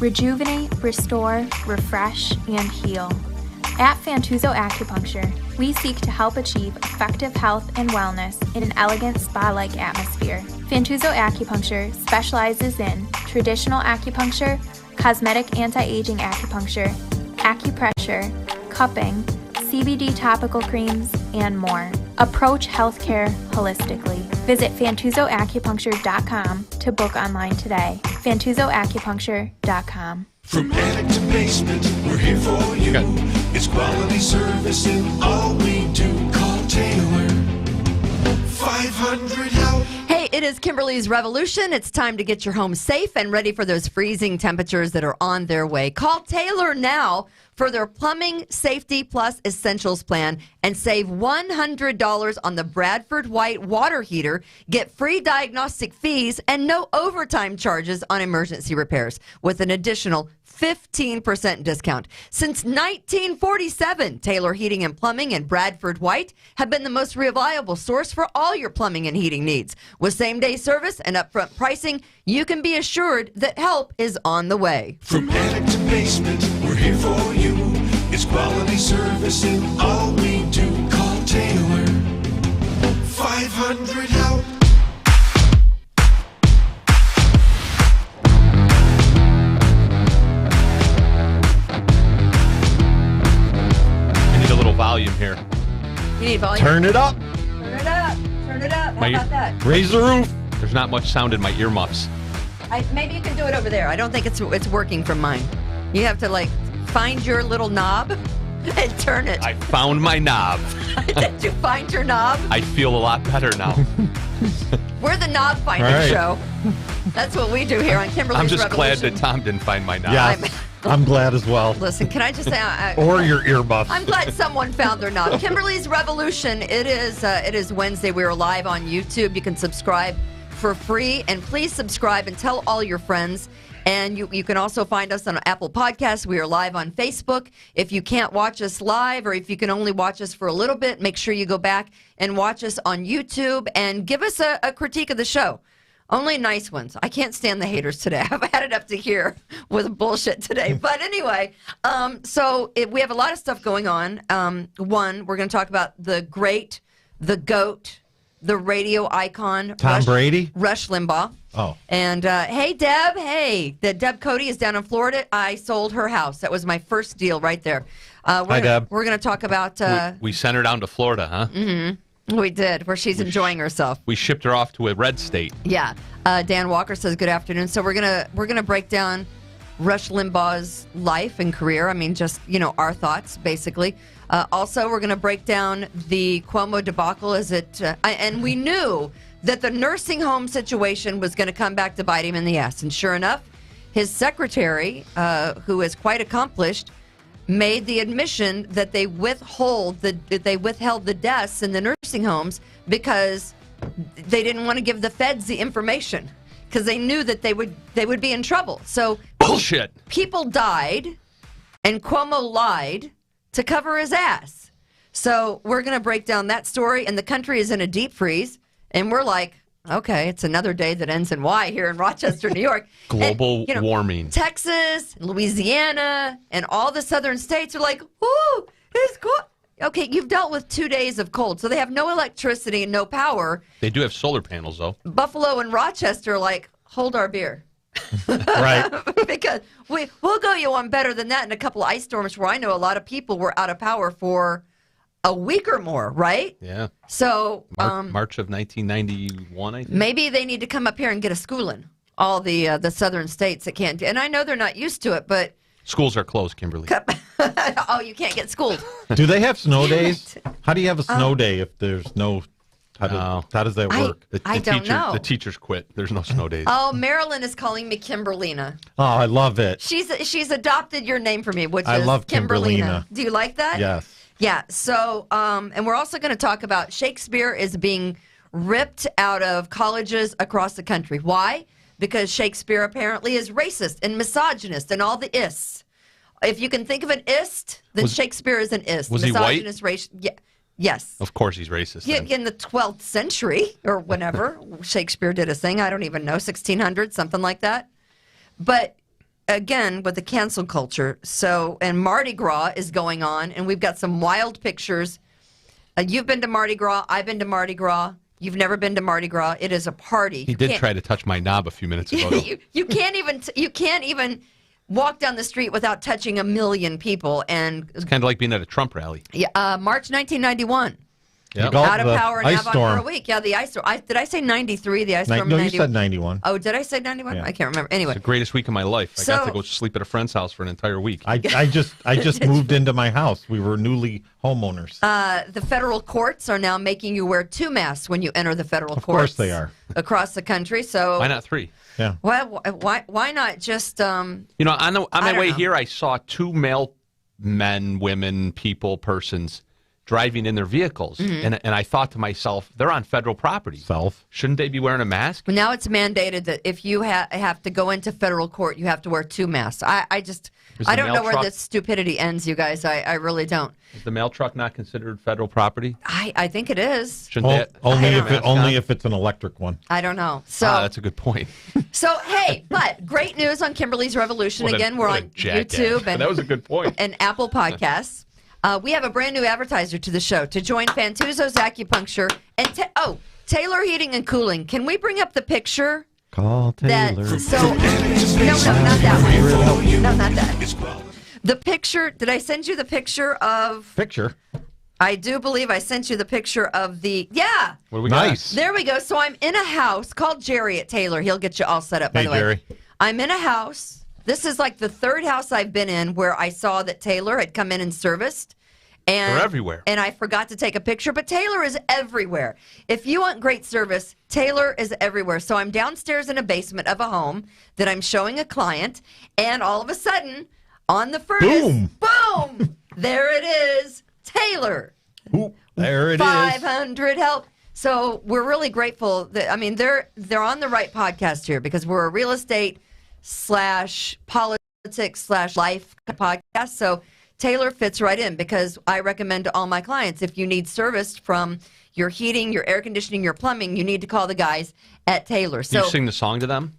Rejuvenate, restore, refresh, and heal. At Fantuzzo Acupuncture, we seek to help achieve effective health and wellness in an elegant spa-like atmosphere. Fantuzzo Acupuncture specializes in traditional acupuncture, cosmetic anti-aging acupuncture, acupressure, cupping, CBD topical creams, and more. Approach healthcare holistically. Visit FantuzzoAcupuncture.com to book online today. FantuzzoAcupuncture.com. From attic to basement, we're here for you. It's quality service in all we do. Call Taylor. 500 help. Hey, it is Kimberly's Revolution. It's time to get your home safe and ready for those freezing temperatures that are on their way. Call Taylor now for their Plumbing Safety Plus Essentials Plan and save $100 on the Bradford White water heater. Get free diagnostic fees and no overtime charges on emergency repairs with an additional 15% discount. Since 1947, Taylor Heating and Plumbing and Bradford White have been the most reliable source for all your plumbing and heating needs. With same-day service and upfront pricing, you can be assured that help is on the way. From attic to basement, we're here for you. It's quality service in all we do. Call Taylor. 500 help. Volume here. You need volume? Turn it up. Turn it up. Turn it up. How about that? Raise the roof. There's not much sound in my earmuffs. Maybe you can do it over there. I don't think it's working from mine. You have to, find your little knob and turn it. I found my knob. Did you find your knob? I feel a lot better now. We're the knob finding show. That's what we do here on Kimberly's I'm just Revolution. glad that Tom didn't find my knob. Yeah, I'm glad as well. Listen, can I just say... or your earbuds. I'm glad someone found their knob. Kimberly's Revolution, it is Wednesday. We are live on YouTube. You can subscribe for free. And please subscribe and tell all your friends. And you can also find us on Apple Podcasts. We are live on Facebook. If you can't watch us live or if you can only watch us for a little bit, make sure you go back and watch us on YouTube and give us a critique of the show. Only nice ones. I can't stand the haters today. I've had it up to here with bullshit today. But anyway, we have a lot of stuff going on. One, we're going to talk about the GOAT, the radio icon. Tom Brady? Rush Limbaugh. Oh. And hey, Deb. Hey, Deb Cody is down in Florida. I sold her house. That was my first deal right there. Hi, Deb. We're going to talk about... we sent her down to Florida, huh? Mm-hmm. We did, where she's enjoying herself. We shipped her off to a red state. Yeah. Dan Walker says good afternoon. So we're gonna break down Rush Limbaugh's life and career. I mean, just our thoughts basically. Also, we're gonna break down the Cuomo debacle. And we knew that the nursing home situation was going to come back to bite him in the ass. And sure enough, his secretary, who is quite accomplished, made the admission that they withheld the deaths in the nursing homes because they didn't want to give the feds the information because they knew that they would be in trouble. So bullshit. People died, and Cuomo lied to cover his ass. So we're going to break down that story, and the country is in a deep freeze, and we're like, okay, it's another day that ends in Y here in Rochester, New York. Global warming. Texas, Louisiana, and all the southern states are like, ooh, it's cool. Okay, you've dealt with 2 days of cold, so they have no electricity and no power. They do have solar panels, though. Buffalo and Rochester are like, hold our beer. Right. Because we'll go you one better than that in a couple of ice storms where I know a lot of people were out of power for a week or more, right? Yeah. So March of 1991, I think. Maybe they need to come up here and get a schooling. All the southern states that can't. And I know they're not used to it, but schools are closed, Kimberly. Oh, you can't get schooled. Do they have snow days? How do you have a snow day if there's no? How does that work? I don't know. The teachers quit. There's no snow days. Oh, Marilyn is calling me Kimberlina. Oh, I love it. She's adopted your name for me, which I is love Kimberlina. Do you like that? Yes. Yeah. So, and we're also going to talk about Shakespeare is being ripped out of colleges across the country. Why? Because Shakespeare apparently is racist and misogynist and all the ists. If you can think of an ist, then Shakespeare is an ist. Was misogynist, he white? Yeah. Yes. Of course he's racist. In the 12th century or whenever Shakespeare did his thing. I don't even know, 1600, something like that. But again, with the cancel culture. So, and Mardi Gras is going on, and we've got some wild pictures. You've been to Mardi Gras. I've been to Mardi Gras. You've never been to Mardi Gras. It is a party. He did try to touch my knob a few minutes ago. you can't even walk down the street without touching a million people. And It's kind of like being at a Trump rally. yeah, March 1991. Yep. Out of power and ice Avon storm. for a week. Yeah, the ice storm. Did I say 93? The ice storm. No, 90? you said 91. Oh, did I say 91? Yeah. I can't remember. Anyway, It's the greatest week of my life. I got to go sleep at a friend's house for an entire week. I just moved into my house. We were newly homeowners. the federal courts are now making you wear 2 masks when you enter the federal courts. Of course they are. Across the country. So Why not 3? Yeah. Well, why not just On my way know. here, I saw 2 male men, women, persons driving in their vehicles. Mm-hmm. And I thought to myself, they're on federal property. Shouldn't they be wearing a mask? now it's mandated that if you have to go into federal court, you have to wear 2 masks. I don't know where this stupidity ends, you guys. I really don't. Is the mail truck not considered federal property? I think it is. Shouldn't they Only if it's an electric one. I don't know. So that's a good point. So hey, but great news on Kimberly's Revolution. Again, we're on YouTube and that was a good point. and Apple Podcasts. We have a brand new advertiser to the show to join Fantuzzo's Acupuncture and Taylor Heating and Cooling. Can we bring up the picture? Call Taylor. No, not that one. No, not that. The picture. Did I send you the picture of? Picture. I do believe I sent you the picture of the. Yeah. What do we Nice. got? There we go. So I'm in a house called Jerry at Taylor. He'll get you all set up. By Hey, the way, Jerry. I'm in a house. This is like the 3rd house I've been in where I saw that Taylor had come in and serviced. And, They're everywhere. And I forgot to take a picture, but Taylor is everywhere. If you want great service, Taylor is everywhere. So I'm downstairs in a basement of a home that I'm showing a client, and all of a sudden, on the furnace, boom, there it is, Taylor. Ooh, there it is. 500 help. So we're really grateful that, I mean, they're on the right podcast here because we're a real estate / politics / life podcast. So Taylor fits right in because I recommend to all my clients, if you need service from your heating, your air conditioning, your plumbing, you need to call the guys at Taylor. So you sing the song to them?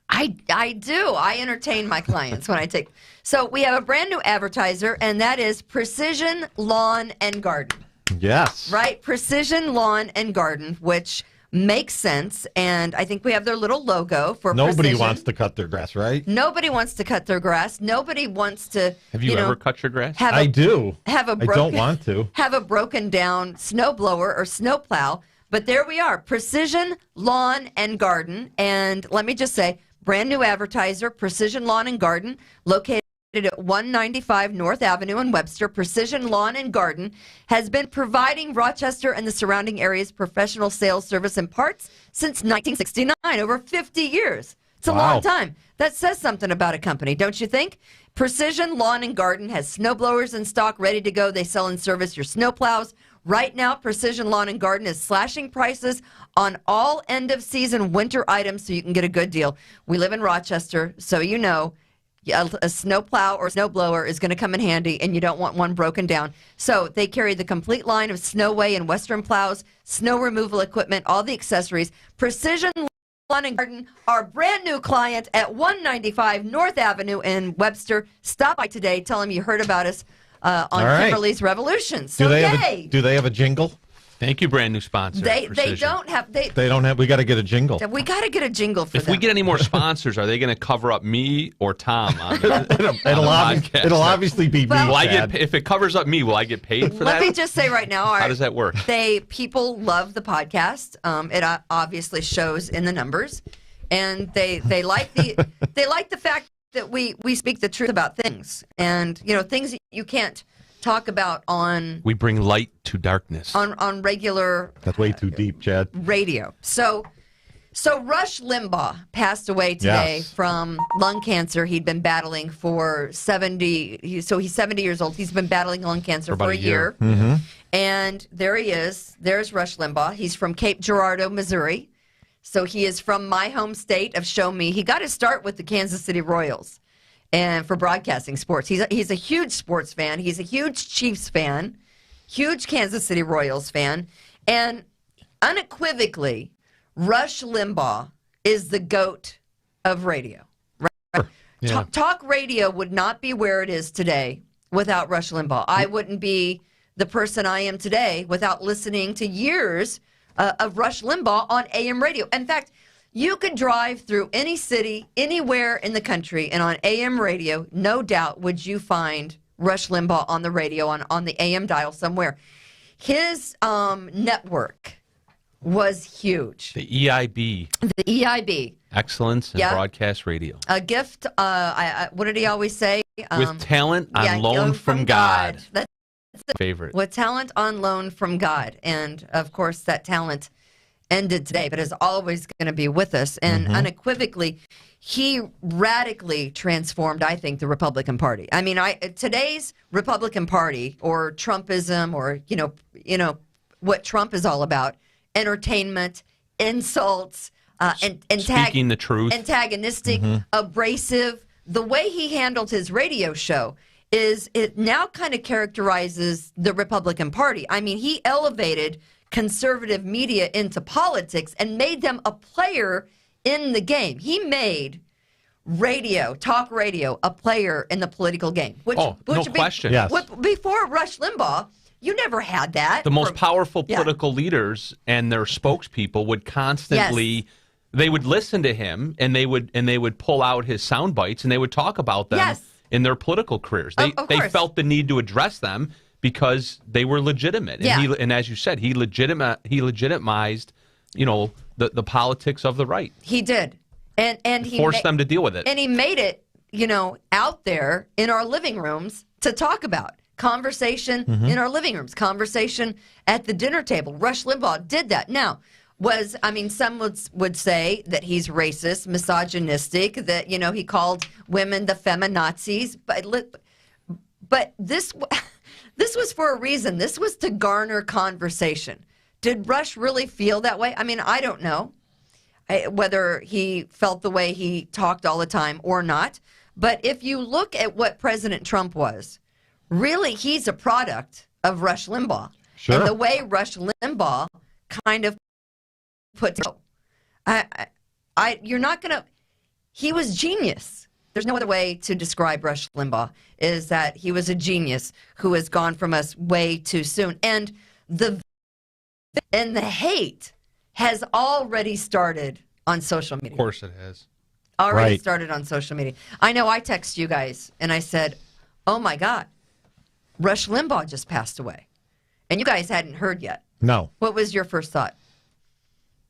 I do. I entertain my clients when I take. So we have a brand new advertiser, and that is Precision Lawn and Garden. Yes. Right? Precision Lawn and Garden, which makes sense. And I think we have their little logo for Nobody Precision. wants to cut their grass, right? Nobody wants to cut their grass. Nobody wants to. Have you ever cut your grass? I do. I don't want to. Have a broken down snow blower or snow plow. But there we are, Precision Lawn and Garden. And let me just say, brand new advertiser, Precision Lawn and Garden, located at 195 North Avenue in Webster. Precision Lawn and Garden has been providing Rochester and the surrounding areas professional sales, service, and parts since 1969, over 50 years. It's a long time. That says something about a company, don't you think? Precision Lawn and Garden has snow blowers in stock ready to go. They sell and service your snow plows. Right now, Precision Lawn and Garden is slashing prices on all end-of-season winter items so you can get a good deal. We live in Rochester, so you know a snow plow or snow blower is going to come in handy, and you don't want one broken down. So they carry the complete line of Snowway and Western plows, snow removal equipment, all the accessories. Precision Lawn and Garden, our brand new client at 195 North Avenue in Webster. Stop by today. Tell them you heard about us on Kimberly's Revolution. So do they have a jingle? Thank you, brand new sponsor. They don't have. They don't have. We got to get a jingle. We got to get a jingle for them. If we get any more sponsors, are they going to cover up me or Tom on the, it'll obviously be me. Will I get, if it covers up me, will I get paid for that? Let me just say right now. How does that work? People love the podcast. It obviously shows in the numbers, and they like the fact that we speak the truth about things, and things that you can't talk about on. We bring light to darkness on regular. That's way too deep, Chad. Radio. So Rush Limbaugh passed away today from lung cancer. He'd been battling for 70. So he's 70 years old. He's been battling lung cancer for a year. Mm-hmm. And there he is. There's Rush Limbaugh. He's from Cape Girardeau, Missouri. So he is from my home state of Show Me. He got his start with the Kansas City Royals. And for broadcasting sports, he's a huge sports fan. He's a huge Chiefs fan, huge Kansas City Royals fan, and unequivocally, Rush Limbaugh is the GOAT of radio. Right? Yeah. Talk radio would not be where it is today without Rush Limbaugh. I wouldn't be the person I am today without listening to years of Rush Limbaugh on AM radio. In fact, you could drive through any city, anywhere in the country, and on AM radio, no doubt would you find Rush Limbaugh on the radio, on the AM dial somewhere. His network was huge. The EIB. The EIB. Excellence in Broadcast Radio. A gift, what did he always say? With talent on loan from God. That's favorite. With talent on loan from God. And, of course, that talent ended today, but is always going to be with us. And unequivocally, he radically transformed, I think, the Republican Party. I mean, today's Republican Party, or Trumpism, or, you know what Trump is all about, entertainment, insults, speaking the truth, antagonistic, abrasive. The way he handled his radio show it now kind of characterizes the Republican Party. I mean, he elevated conservative media into politics and made them a player in the game. He made talk radio, a player in the political game. No question. Yes. Before Rush Limbaugh, you never had that. The most powerful political leaders and their spokespeople would constantly, they would listen to him, and they would pull out his sound bites, and they would talk about them in their political careers. They felt the need to address them because they were legitimate. And as you said, he legitimized, the politics of the right. He did. And he forced them to deal with it. And he made it, out there in our living rooms to talk about. Conversation in our living rooms, conversation at the dinner table. Rush Limbaugh did that. Now, some would say that he's racist, misogynistic, that, he called women the feminazis. But this was for a reason. This was to garner conversation. Did Rush really feel that way? I mean, I don't know whether he felt the way he talked all the time or not. But if you look at what President Trump was, really, he's a product of Rush Limbaugh. Sure. And the way Rush Limbaugh kind of put you're not going to, he was genius. There's no other way to describe Rush Limbaugh, is that he was a genius who has gone from us way too soon. And the hate has already started on social media. Of course it has. Already started on social media. I know I text you guys and I said, oh my God, Rush Limbaugh just passed away. And you guys hadn't heard yet. No. What was your first thought?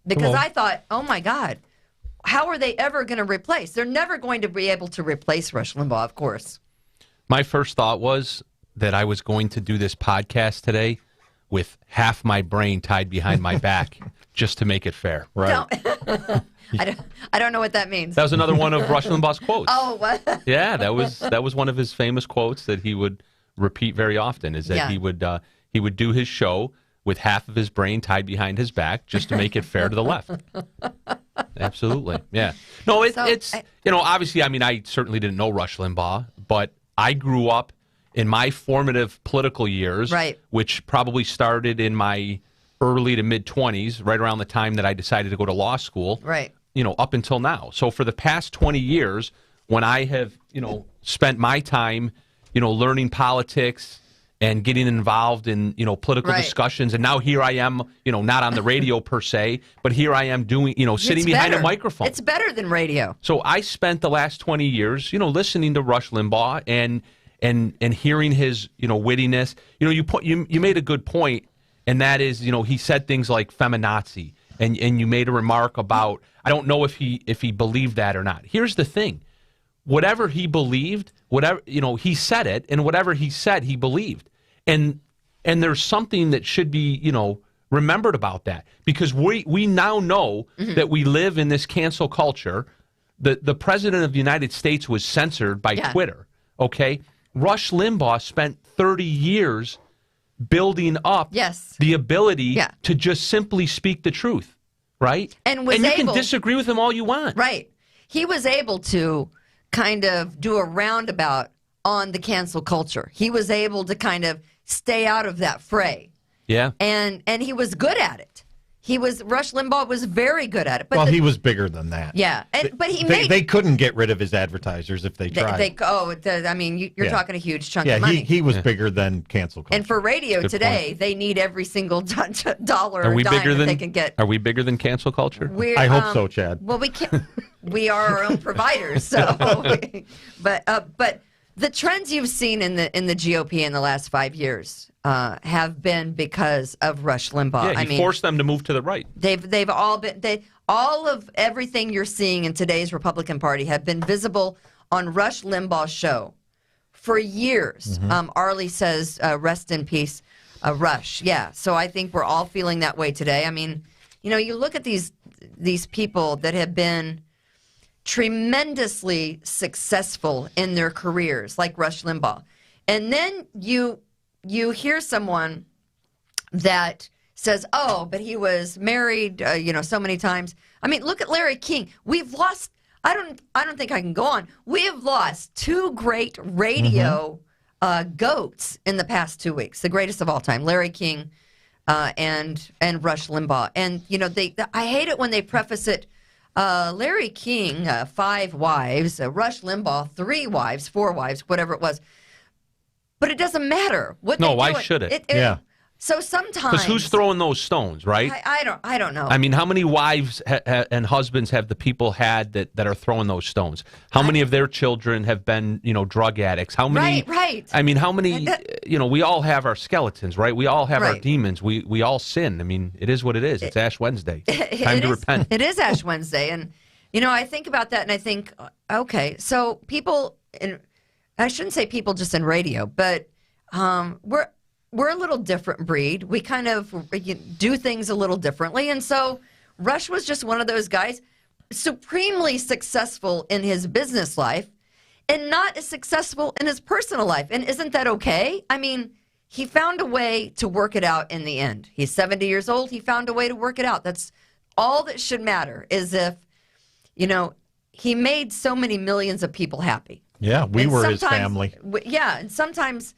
Because I thought, oh my God, how are they ever going to replace? They're never going to be able to replace Rush Limbaugh, of course. My first thought was that I was going to do this podcast today with half my brain tied behind my back just to make it fair. Right. No. I don't know what that means. That was another one of Rush Limbaugh's quotes. Oh, what? Yeah, that was one of his famous quotes that he would repeat very often, is that he would do his show with half of his brain tied behind his back just to make it fair to the left. Absolutely. Yeah. No, it's obviously, I mean, I certainly didn't know Rush Limbaugh, but I grew up in my formative political years, which probably started in my early to mid-20s, right around the time that I decided to go to law school, up until now. So for the past 20 years, when I have, spent my time, learning politics and getting involved in, political discussions, and now here I am, not on the radio per se, but here I am doing, sitting behind a microphone. It's better than radio. So I spent the last 20 years, listening to Rush Limbaugh and hearing his, wittiness. You made a good point, and that is, he said things like feminazi, and you made a remark about, I don't know if he believed that or not. Here's the thing. Whatever he believed, he said it, and whatever he said, he believed. And there's something that should be, remembered about that, because we now know that we live in this cancel culture. The president of the United States was censored by Twitter. Okay. Rush Limbaugh spent 30 years building up the ability to just simply speak the truth, right? And you can disagree with him all you want. Right. He was able to kind of do a roundabout on the cancel culture. He was able to kind of stay out of that fray. Yeah. And he was good at it. Rush Limbaugh was very good at it. But he was bigger than that. Yeah, but they couldn't get rid of his advertisers if they tried. You're talking a huge chunk yeah, of money. he was bigger than cancel culture. And for radio today, they need every single dollar or dime that they can get. Are we bigger than cancel culture? I hope so, Chad. Well, we can't. We are our own providers. So, but the trends you've seen in the GOP in the last 5 years have been because of Rush Limbaugh. Yeah, he forced them to move to the right. They've all been all of everything you're seeing in today's Republican Party have been visible on Rush Limbaugh's show for years. Arlie says, "Rest in peace, Rush." Yeah, so I think we're all feeling that way today. I mean, you look at these people that have been tremendously successful in their careers, like Rush Limbaugh, and then you hear someone that says, "Oh, but he was married, so many times." I mean, look at Larry King. We've lost. I don't think I can go on. We have lost two great radio goats in the past 2 weeks. The greatest of all time, Larry King, and Rush Limbaugh. And I hate it when they preface it. Larry King, 5 wives. Rush Limbaugh, 3 wives, 4 wives, whatever it was. But it doesn't matter. Why should it? Yeah. So sometimes, because who's throwing those stones, right? I don't know. I mean, how many wives and husbands have the people had that are throwing those stones? How many of their children have been, drug addicts? How many? Right. I mean, how many? We all have our skeletons, right? We all have our demons. We all sin. I mean, it is what it is. It's Ash Wednesday. Time to repent. It is Ash Wednesday, and I think about that, and I think, okay, so people, and I shouldn't say people just in radio, but we're a little different breed. We kind of do things a little differently. And so Rush was just one of those guys, supremely successful in his business life and not as successful in his personal life. And isn't that okay? I mean, he found a way to work it out in the end. He's 70 years old. He found a way to work it out. That's all that should matter, is if, he made so many millions of people happy. Yeah, we were his family. Yeah, and sometimes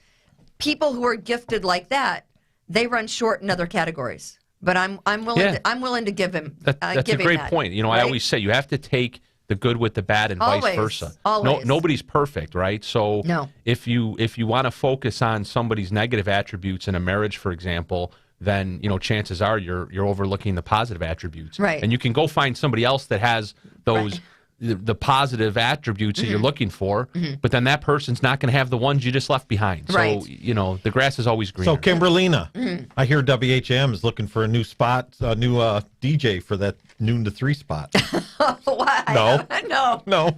people who are gifted like that, they run short in other categories. But I'm willing to give him. That's a great point. I always say you have to take the good with the bad and vice versa. Always. Nobody's perfect, right? So if you want to focus on somebody's negative attributes in a marriage, for example, then chances are you're overlooking the positive attributes. Right. And you can go find somebody else that has those. Right. The positive attributes that you're looking for, but then that person's not going to have the ones you just left behind. Right. So, the grass is always greener. So, Kimberlina, I hear WHM is looking for a new spot, a new DJ for that noon to 3 spot. Why? No. No.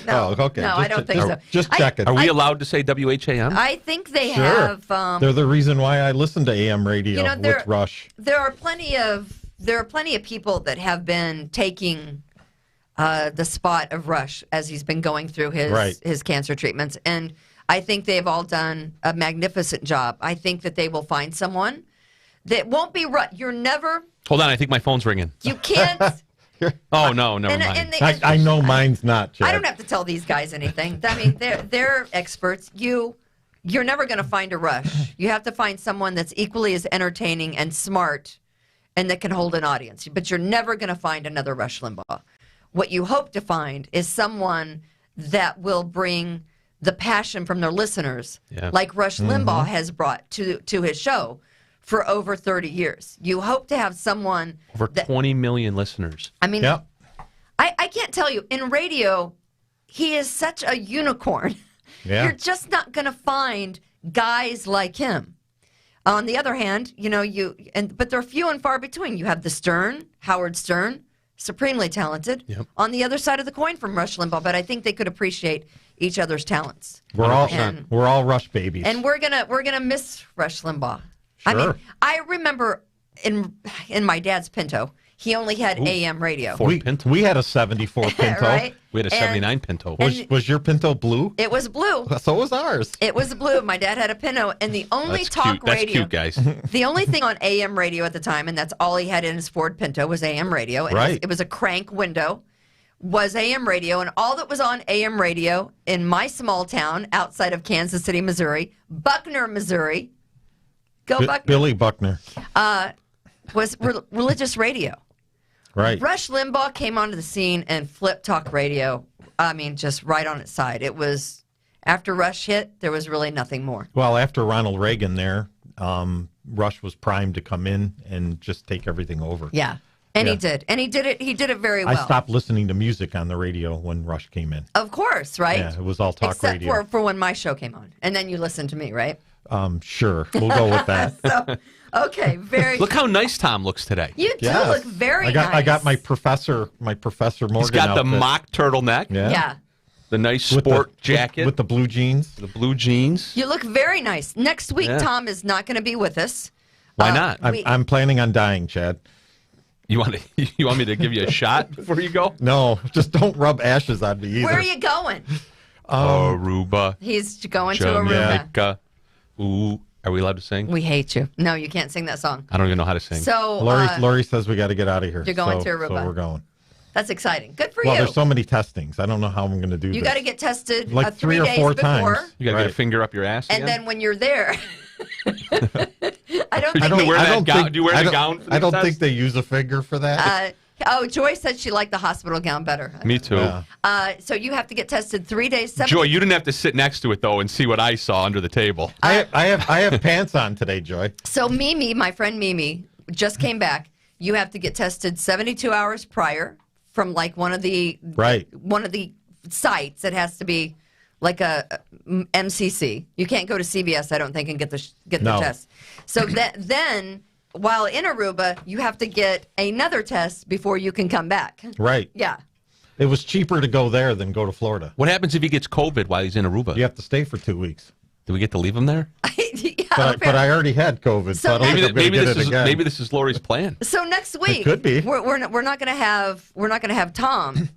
Oh, okay. No, I don't think so. Just checking. Are we allowed to say WHAM? I think they sure. have. They're the reason why I listen to AM radio with Rush. There are plenty of people that have been taking the spot of Rush as he's been going through his cancer treatments. And I think they've all done a magnificent job. I think that they will find someone that won't be Rush. You're never... Hold on, I think my phone's ringing. You can't... Oh, no, never mind. I know mine's not, Chad. I don't have to tell these guys anything. I mean, they're experts. You're never going to find a Rush. You have to find someone that's equally as entertaining and smart and that can hold an audience. But you're never going to find another Rush Limbaugh. What you hope to find is someone that will bring the passion from their listeners, like Rush Limbaugh has brought to his show for over 30 years. You hope to have someone... Over 20 million listeners. I mean, I can't tell you. In radio, he is such a unicorn. Yeah. You're just not going to find guys like him. On the other hand, but they're few and far between. You have Howard Stern, supremely talented. Yep. On the other side of the coin from Rush Limbaugh, but I think they could appreciate each other's talents. We're all Rush babies, and we're gonna miss Rush Limbaugh. Sure. I mean, I remember in my dad's Pinto, he only had AM radio. We had a 74 Pinto. Right? We had a 79 Pinto. Was your Pinto blue? It was blue. So was ours. It was blue. My dad had a Pinto, and the only That's talk cute. That's radio. That's cute, guys. The only thing on AM radio at the time, and that's all he had in his Ford Pinto, was AM radio. And right. It was a crank window, was AM radio, and all that was on AM radio in my small town outside of Kansas City, Missouri, Buckner, Missouri. Go Buckner. Billy Buckner. was religious radio. Right. Rush Limbaugh came onto the scene and flipped talk radio. I mean, just right on its side. It was, after Rush hit, there was really nothing more. Well, after Ronald Reagan there, Rush was primed to come in and just take everything over. Yeah. And Yeah. he did. And he did it very well. I stopped listening to music on the radio when Rush came in. Of course, right? Yeah, it was all talk Except radio. for when my show came on. And then you listened to me, right? Sure. We'll go with that. So, okay, very Look how nice Tom looks today. You do Yes. look very nice. I got my Professor Morgan He's got the outfit. mock turtleneck, Yeah. the nice With sport the, jacket, with the blue jeans. the blue jeans. You look very nice. Next week, Yeah. Tom is not going to be with us. Why not? I'm planning on dying, Chad. You want me to give you a shot before you go? No, just don't rub ashes on me either. Where are you going? Aruba, He's going to Aruba. Jamaica. Ooh, are we allowed to sing? We hate you. No, you can't sing that song. I don't even know how to sing. So Lori says we got to get out of here. You're going to So Aruba. we're going. that's exciting. Good for Well, you. there's so many testings. I don't know how I'm going to do You this. got to get tested like 3 3 or days 4 before. times. You got to get Right. a finger up your ass And again? then when you're there, I don't Do think you they, wear that gown? Do you wear I the don't- gown for I don't the think test? they use a finger for that. Joy said she liked the hospital gown better. Me too. Yeah. So you have to get tested 3 days. 7 Joy, you didn't have to sit next to it though and see what I saw under the table. I have pants on today, Joy. So Mimi, my friend Mimi, just came back. You have to get tested 72 hours prior from like one of the sites. It has to be like a MCC. You can't go to CVS, I don't think, and get the No. test. So then, while in Aruba, you have to get another test before you can come back. Right. Yeah. It was cheaper to go there than go to Florida. What happens if he gets COVID while he's in Aruba? You have to stay for 2 weeks. Do we get to leave him there? Yeah, But I already had COVID, so, So I don't think I'm going to get it again. maybe this is Lori's plan. So next week, could be. We're not going to have Tom,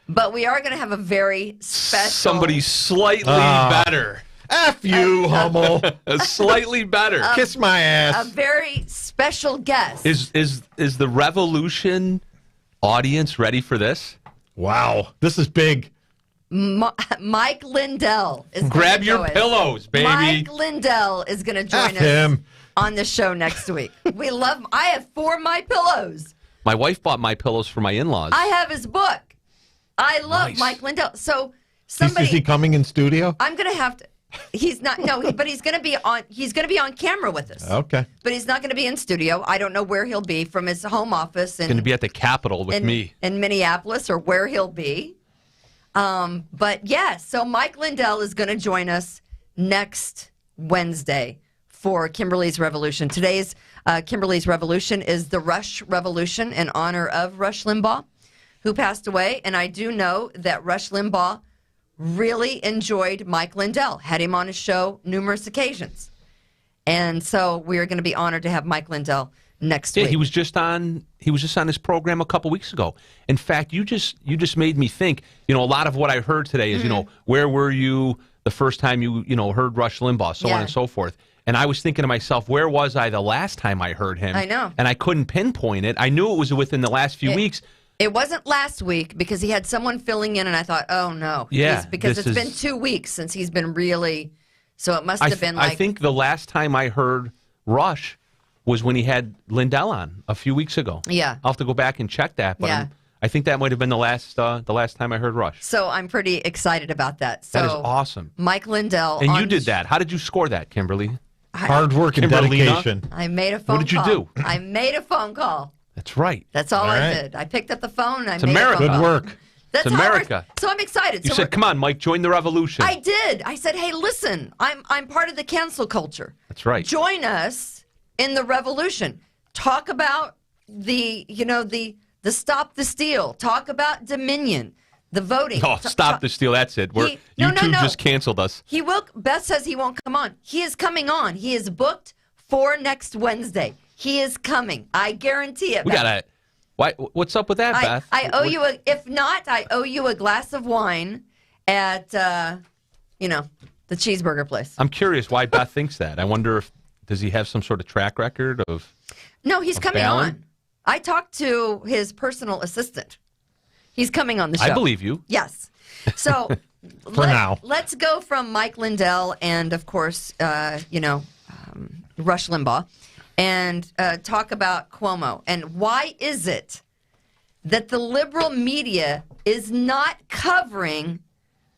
but we are going to have a very special Somebody slightly better. F you, Hummel. Slightly better. Kiss my a ass. very special guest. Is the Revolution audience ready for this? Wow. This is big. Mike Lindell is Grab gonna your join us. pillows, baby. Mike Lindell is going to join F us him. on the show next week. We love him. I have 4 My Pillows. My wife bought my pillows for my in-laws. I have his book. I love Nice. Mike Lindell. So Is he somebody, coming in studio? I'm going to have to. He's not. No, but he's going to be on. He's going to be on camera with us. Okay. But he's not going to be in studio. I don't know where he'll be from his home office Going to be at the Capitol with me. in Minneapolis or where he'll be. But yeah, so Mike Lindell is going to join us next Wednesday for Kimberly's Revolution. Today's Kimberly's Revolution is the Rush Revolution in honor of Rush Limbaugh, who passed away. And I do know that Rush Limbaugh really enjoyed Mike Lindell, had him on his show numerous occasions. And so we are going to be honored to have Mike Lindell next Yeah, week. he was just on his program a couple weeks ago. In fact, you just made me think, a lot of what I heard today is, where were you the first time you heard Rush Limbaugh, so Yeah. on and so forth. And I was thinking to myself, where was I the last time I heard him? I know. And I couldn't pinpoint it. I knew it was within the last few weeks. It wasn't last week because he had someone filling in, and I thought, oh no, Yeah, because this it's been is- 2 weeks since he's been really. So it must have been like I think the last time I heard Rush was when he had Lindell on a few weeks ago. Yeah. I'll have to go back and check that. But Yeah. I think that might have been the last time I heard Rush. So I'm pretty excited about that. So That is awesome. Mike Lindell, And on you did that. How did you score that, Kimberly? Hard work and Kimberlina? dedication. I made a phone did you call. do? I made a phone call. That's right. That's all All I right. did. I picked up the phone and I It's made America. a phone Good call. work. That's It's how America. So I'm excited. You So said, "Come on, Mike, join the revolution." I did. I said, "Hey, listen, I'm part of the cancel culture. That's right. Join us in the revolution. Talk about the stop the steal. Talk about Dominion, the voting. Oh, stop the steal. That's it. No, no, YouTube no. just canceled us. He will. Beth says he won't come on. He is coming on. He is booked for next Wednesday. He is coming. I guarantee it. We Beth. gotta. What's up with that, Beth? I owe you a. If not, I owe you a glass of wine at the cheeseburger place. I'm curious why Beth thinks that. I wonder if does he have some sort of track record of. No, he's coming Fallon? on. I talked to his personal assistant. He's coming on the show. I believe you. Yes. So now. let's go from Mike Lindell and, of course, Rush Limbaugh and talk about Cuomo. And why is it that the liberal media is not covering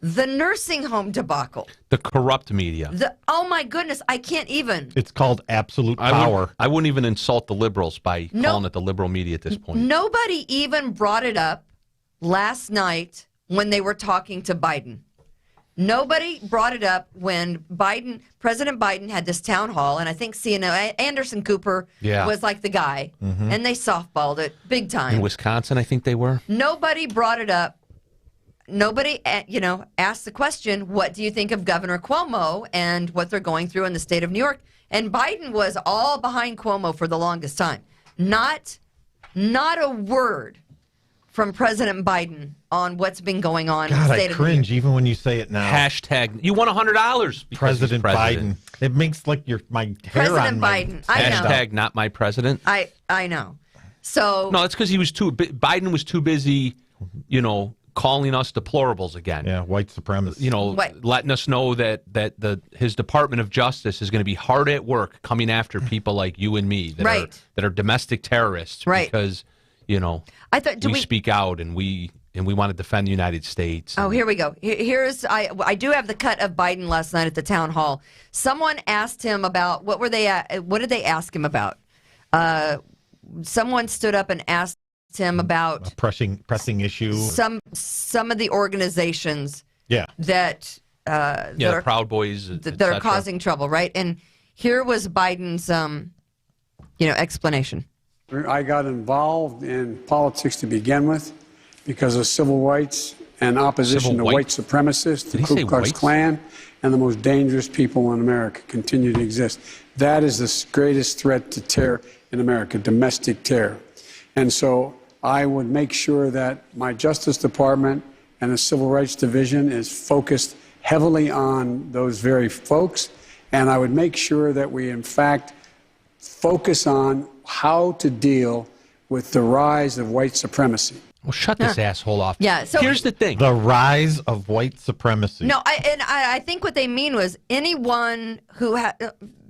the nursing home debacle? The corrupt media. Oh my goodness, I can't even. It's called absolute power. I wouldn't even insult the liberals by calling it the liberal media at this point. Nobody even brought it up last night when they were talking to Biden. Nobody brought it up when President Biden had this town hall, and I think CNN, Anderson Cooper was like the guy, and they softballed it big time. In Wisconsin, I think they were. Nobody brought it up. Nobody, asked the question, what do you think of Governor Cuomo and what they're going through in the state of New York? And Biden was all behind Cuomo for the longest time. Not a word from President Biden on what's been going on in the state of New York. I cringe even when you say it now. Hashtag, you won $100 because President Biden. It makes like my hair President on Biden. my I know. Hashtag not my president. I know. So no, it's because Biden was too busy, calling us deplorables again. Yeah, white supremacists. Letting us know that his Department of Justice is going to be hard at work coming after people like you and me that are domestic terrorists because I thought, we speak out and we want to defend the United States. Oh, here we go. I do have the cut of Biden last night at the town hall. Someone asked him about what did they ask him about? Someone stood up and asked him about a pressing issue. Some of the organizations that the Proud Boys that are causing trouble, right? And here was Biden's explanation. I got involved in politics to begin with because of civil rights and opposition to white supremacists, the Ku Klux Klan, and the most dangerous people in America continue to exist. That is the greatest threat to terror in America, domestic terror. And so I would make sure that my Justice Department and the Civil Rights Division is focused heavily on those very folks. And I would make sure that we, in fact, focus on how to deal with the rise of white supremacy. Well, shut this asshole off. Yeah. So here's the thing: the rise of white supremacy. No, I think what they mean was anyone who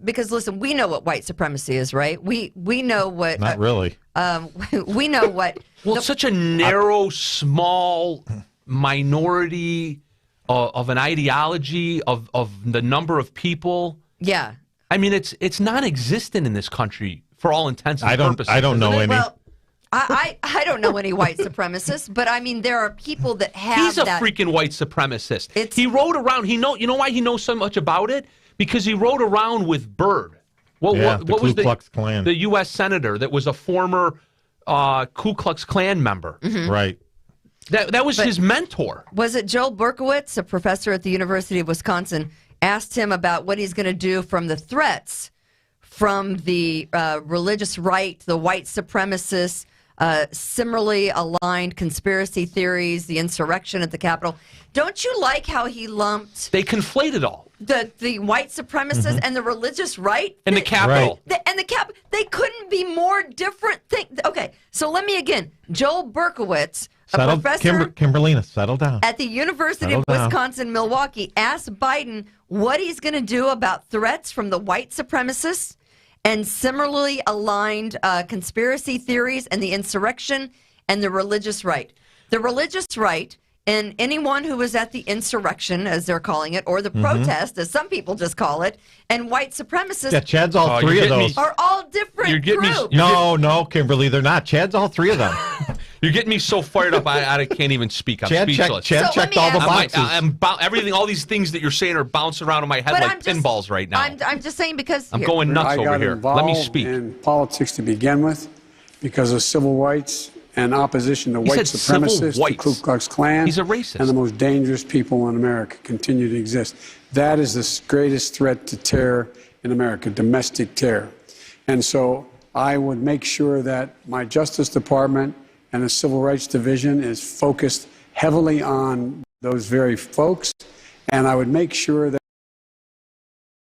because listen, we know what white supremacy is, right? We know what. Not really. We know what. Well, it's such a narrow, small minority of an ideology of the number of people. Yeah. I mean, it's non-existent in this country for all intents and purposes. I don't know any. Well, I don't know any white supremacists, but I mean, there are people that have. He's a freaking white supremacist. He rode around. You know why he knows so much about it? Because he rode around with Byrd. What was Ku Klux Klan. The U.S. senator that was a former Ku Klux Klan member. Mm-hmm. Right. That was his mentor. Was it Joel Berkowitz, a professor at the University of Wisconsin, asked him about what he's going to do from the threats from the religious right, the white supremacists, similarly aligned conspiracy theories, the insurrection at the Capitol. Don't you like how he lumped... They conflated all. The white supremacists and the religious right? And the Capitol. They couldn't be more different things. Okay, so let me again. Joel Berkowitz, a professor... Kimberlina, settle down. At the University of Wisconsin-Milwaukee, asked Biden what he's going to do about threats from the white supremacists and similarly aligned conspiracy theories and the insurrection and the religious right. The religious right and anyone who was at the insurrection, as they're calling it, or the protest, as some people just call it, and white supremacists Chad's all three of those. are all different groups. No, Kimberly, they're not. Chad's all three of them. You're getting me so fired up, I can't even speak. I'm speechless. Chad checked all the boxes. Everything, all these things that you're saying are bouncing around in my head like pinballs right now. I'm just saying because... I'm going nuts over here. Let me speak. I got involved in politics to begin with because of civil rights and opposition to white supremacists, the Ku Klux Klan. He's a racist. And the most dangerous people in America continue to exist. That is the greatest threat to terror in America, domestic terror. And so I would make sure that my Justice Department and the Civil Rights Division is focused heavily on those very folks. And I would make sure that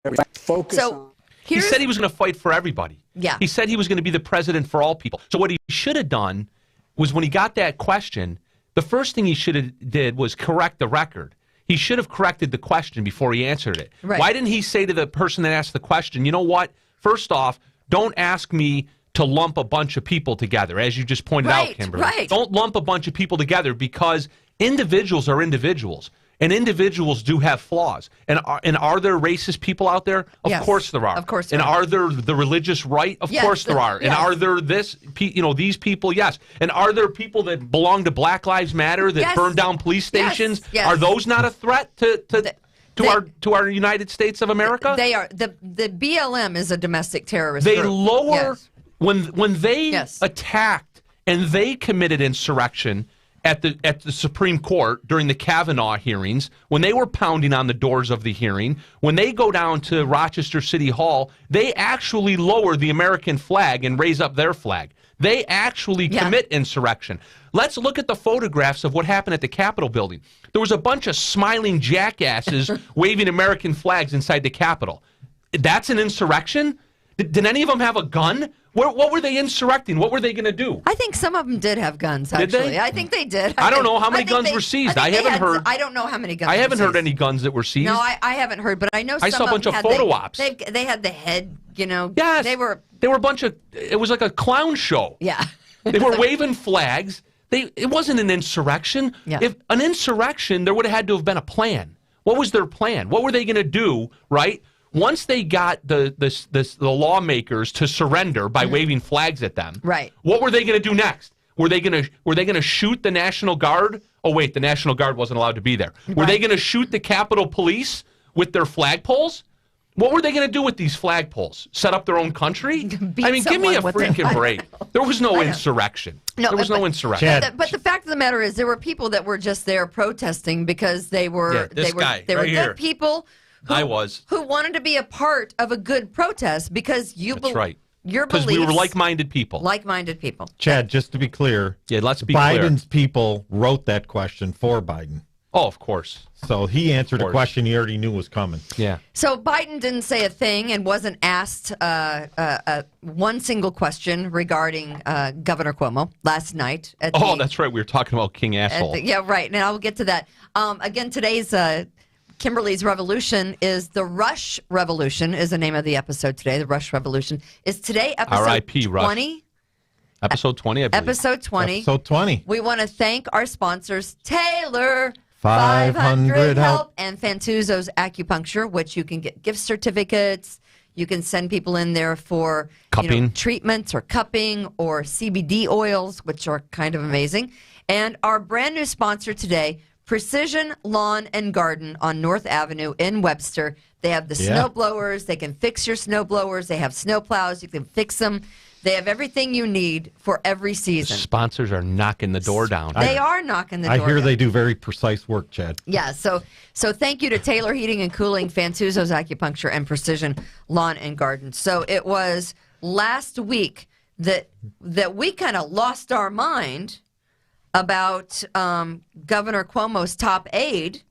we focus on... He said he was going to fight for everybody. Yeah. He said he was going to be the president for all people. So what he should have done was when he got that question, the first thing he should have did was correct the record. He should have corrected the question before he answered it. Right. Why didn't he say to the person that asked the question, you know what? First off, don't ask me to lump a bunch of people together, as you just pointed out, Kimberly. Right. Don't lump a bunch of people together, because individuals are individuals, and individuals do have flaws. And are there racist people out there? Of course there are. Of course there and are. are there the religious right? Of course there are. And are there these people? Yes. And are there people that belong to Black Lives Matter that burn down police stations? Yes. Are those not a threat to our United States of America? They are. The BLM is a domestic terrorist They group. lower when they attacked and they committed insurrection at the Supreme Court during the Kavanaugh hearings, when they were pounding on the doors of the hearing, when they go down to Rochester City Hall, they actually lower the American flag and raise up their flag. They actually commit insurrection. Let's look at the photographs of what happened at the Capitol building. There was a bunch of smiling jackasses waving American flags inside the Capitol. That's an insurrection? Did any of them have a gun? What were they insurrecting? What were they going to do? I think some of them did have guns, actually. Did they? I think they did. I don't know how many guns were seized. I haven't heard. I don't know how many guns I haven't were heard seized. any guns that were seized. No, I haven't heard, but I know some I saw a bunch of photo ops. They had the head, Yes. They were a bunch of, it was like a clown show. Yeah. They were waving flags. It wasn't an insurrection. Yeah. If an insurrection, there would have had to have been a plan. What was their plan? What were they going to do, right? Once they got the lawmakers to surrender by waving flags at them, right? What were they going to do next? Were they going to shoot the National Guard? Oh wait, the National Guard wasn't allowed to be there. Were they going to shoot the Capitol Police with their flagpoles? What were they going to do with these flagpoles? Set up their own country? I mean, give me a freaking break. There was no insurrection. No, there was no insurrection. But the fact of the matter is, there were people that were just there protesting because they were they were good people. Who wanted to be a part of a good protest because your beliefs. Because we were like-minded people. Like-minded people. Chad, just to be clear. Yeah, let's be clear. Biden's people wrote that question for Biden. Oh, of course. So he answered a question he already knew was coming. Yeah. So Biden didn't say a thing and wasn't asked one single question regarding Governor Cuomo last night. That's right. We were talking about King Asshole. Yeah, right. And I'll get to that. Again, today's Kimberly's Revolution is the Rush Revolution is the name of the episode today. The Rush Revolution is today episode R.I.P. 20. Rush. Episode 20, I believe. Episode 20. Episode 20. We want to thank our sponsors, Taylor 500 Help and Fantuzzo's Acupuncture, which you can get gift certificates. You can send people in there for treatments or cupping or CBD oils, which are kind of amazing. And our brand new sponsor today, Precision Lawn and Garden on North Avenue in Webster. They have the snow blowers. They can fix your snow blowers. They have snow plows. You can fix them. They have everything you need for every season. The sponsors are knocking the door down. They are knocking the door down. I hear they do very precise work, Chad. Yeah, so thank you to Taylor Heating and Cooling, Fantuzzo's Acupuncture, and Precision Lawn and Garden. So it was last week that we kind of lost our mind about Governor Cuomo's top aide,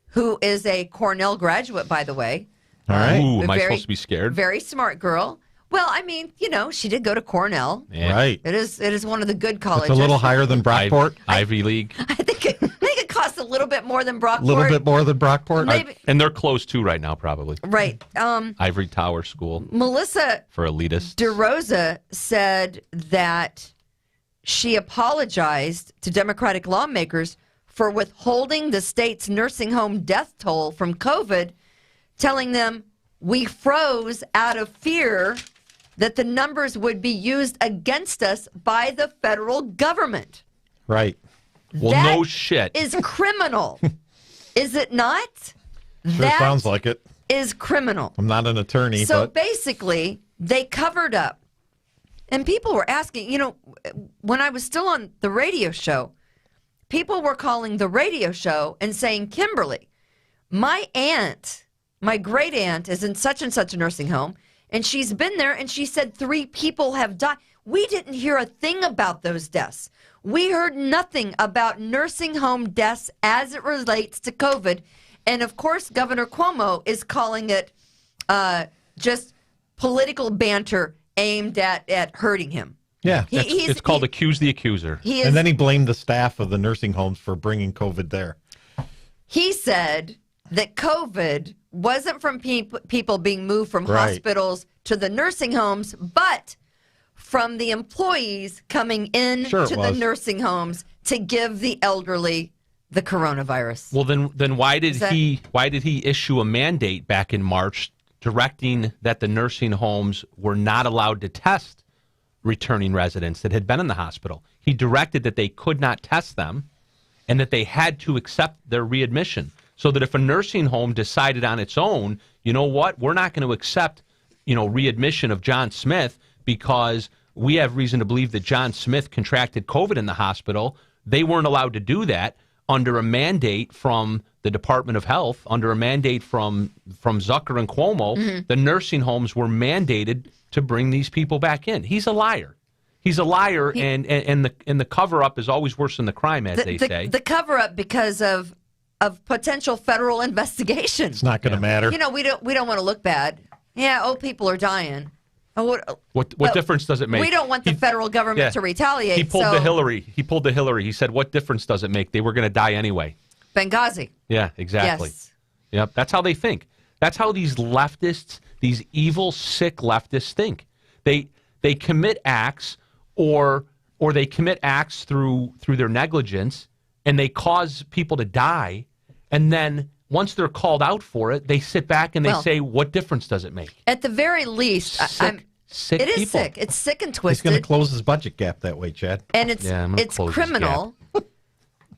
who is a Cornell graduate, by the way. All right. Ooh, am I supposed to be scared? Very smart girl. Well, I mean, she did go to Cornell. Yeah. Right. It is one of the good colleges. It's a little higher than Brockport. Ivy League. I think it costs a little bit more than Brockport. A little bit more than Brockport. Maybe. And they're closed too right now, probably. Right. Ivory Tower School. Melissa for elitists. DeRosa said that she apologized to Democratic lawmakers for withholding the state's nursing home death toll from COVID, telling them we froze out of fear that the numbers would be used against us by the federal government. Right. Well, that no shit. Is criminal. Is it not? Sure that sounds like it. Is criminal. I'm not an attorney, so but basically, they covered up. And people were asking, when I was still on the radio show, people were calling the radio show and saying, Kimberly, my aunt, my great aunt is in such and such a nursing home, and she's been there, and she said 3 people have died. We didn't hear a thing about those deaths. We heard nothing about nursing home deaths as it relates to COVID. And, of course, Governor Cuomo is calling it just political banter aimed at hurting him. Yeah. It's called accuse the accuser. And then he blamed the staff of the nursing homes for bringing COVID there. He said that COVID wasn't from people being moved from Right. hospitals to the nursing homes, but from the employees coming in Sure to it the was. nursing homes to give the elderly the coronavirus. Well, then why did he issue a mandate back in March directing that the nursing homes were not allowed to test returning residents that had been in the hospital? He directed that they could not test them and that they had to accept their readmission. So that if a nursing home decided on its own, you know what, we're not going to accept, readmission of John Smith because we have reason to believe that John Smith contracted COVID in the hospital, they weren't allowed to do that under a mandate from the Department of Health, under a mandate from Zucker and Cuomo. Mm-hmm. The nursing homes were mandated to bring these people back in. He's a liar. He's a liar, and the cover-up is always worse than the crime, as they say. The cover-up because of potential federal investigation. It's not going to matter. We don't want to look bad. Yeah, old people are dying. What difference does it make? We don't want the federal government to retaliate. He pulled the Hillary. He said, "What difference does it make? They were going to die anyway." Benghazi. Yeah, exactly. Yes. Yep, that's how they think. That's how these leftists, these evil, sick leftists think. They commit acts or they commit acts through their negligence, and they cause people to die, and then once they're called out for it, they sit back and they say, "What difference does it make?" At the very least, Sick it is people. sick. It's sick and He's twisted. going to close his budget gap that way, Chad. And it's close criminal.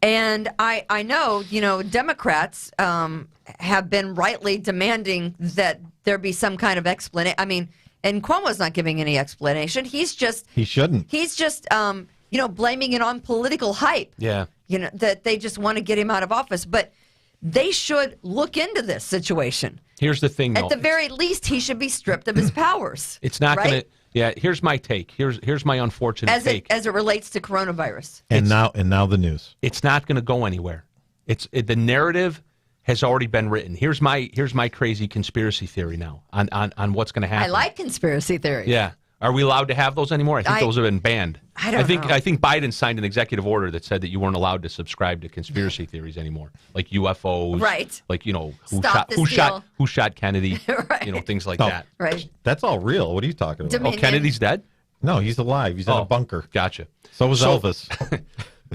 And I know, Democrats have been rightly demanding that there be some kind of explanation. I mean, and Cuomo's not giving any explanation. He shouldn't. He's just blaming it on political hype. Yeah. That they just want to get him out of office. But they should look into this situation. Here's the thing, though. At the very least, he should be stripped of his powers. It's not going to. Yeah. Here's my take. Here's my unfortunate take. As it relates to coronavirus. And now the news. It's not going to go anywhere. The narrative has already been written. Here's my crazy conspiracy theory now on what's going to happen. I like conspiracy theories. Yeah. Are we allowed to have those anymore? I think those have been banned. I think Biden signed an executive order that said that you weren't allowed to subscribe to conspiracy theories anymore, like UFOs, right? Like who shot Kennedy, right. Things like that. Right. That's all real. What are you talking about? Dominion. Oh, Kennedy's dead? No, he's alive. He's in a bunker. Gotcha. So was Elvis.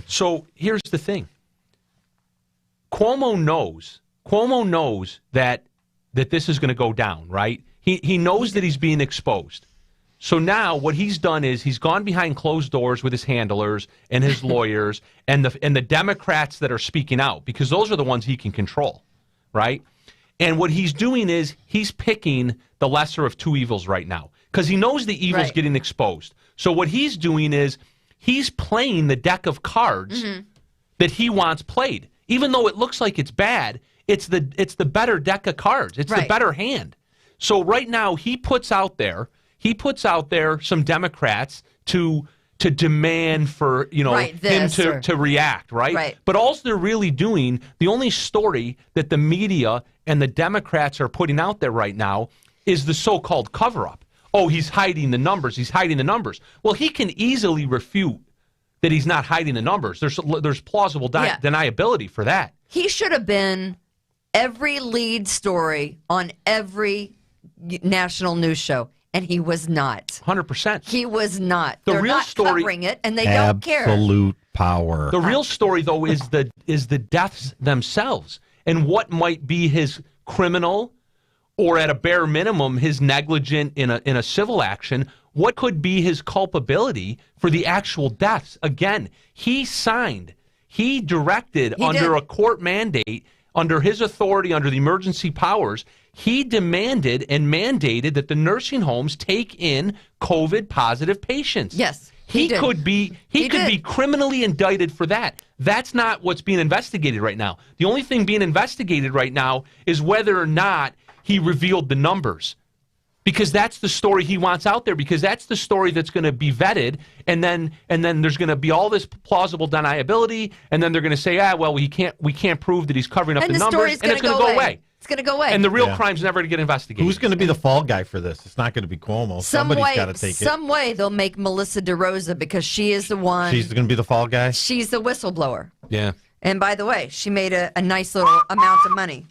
So here's the thing. Cuomo knows that this is going to go down, right? He knows that he's being exposed. So now what he's done is he's gone behind closed doors with his handlers and his lawyers and the Democrats that are speaking out, because those are the ones he can control, right? And what he's doing is he's picking the lesser of two evils right now because he knows the evil's getting exposed. So what he's doing is he's playing the deck of cards that he wants played. Even though it looks like it's bad, it's the better deck of cards. It's the better hand. So right now he puts out there some Democrats to demand for him to react, right? But all they're really doing, the only story that the media and the Democrats are putting out there right now is the so-called cover-up. Oh, he's hiding the numbers. He's hiding the numbers. Well, he can easily refute that he's not hiding the numbers. There's plausible deniability for that. He should have been every lead story on every national news show. And he was not. 100%. He was not. The They're real not story, covering it, and they don't care. Absolute power. The real story, though, is the deaths themselves and what might be his criminal, or at a bare minimum, his negligent in a civil action. What could be his culpability for the actual deaths? Again, he directed under a court mandate, under his authority, under the emergency powers. He demanded and mandated that the nursing homes take in COVID-positive patients. Yes, he could be criminally indicted for that. That's not what's being investigated right now. The only thing being investigated right now is whether or not he revealed the numbers, because that's the story he wants out there. Because that's the story that's going to be vetted, and then there's going to be all this plausible deniability, and then they're going to say, well, we can't prove that he's covering up the numbers, and it's going to go away. It's going to go away. And the real crime's never going to get investigated. Who's going to be the fall guy for this? It's not going to be Cuomo. Somebody's got to take it. Some way they'll make Melissa DeRosa, because she is the one. She's going to be the fall guy? She's the whistleblower. Yeah. And by the way, she made a nice little amount of money.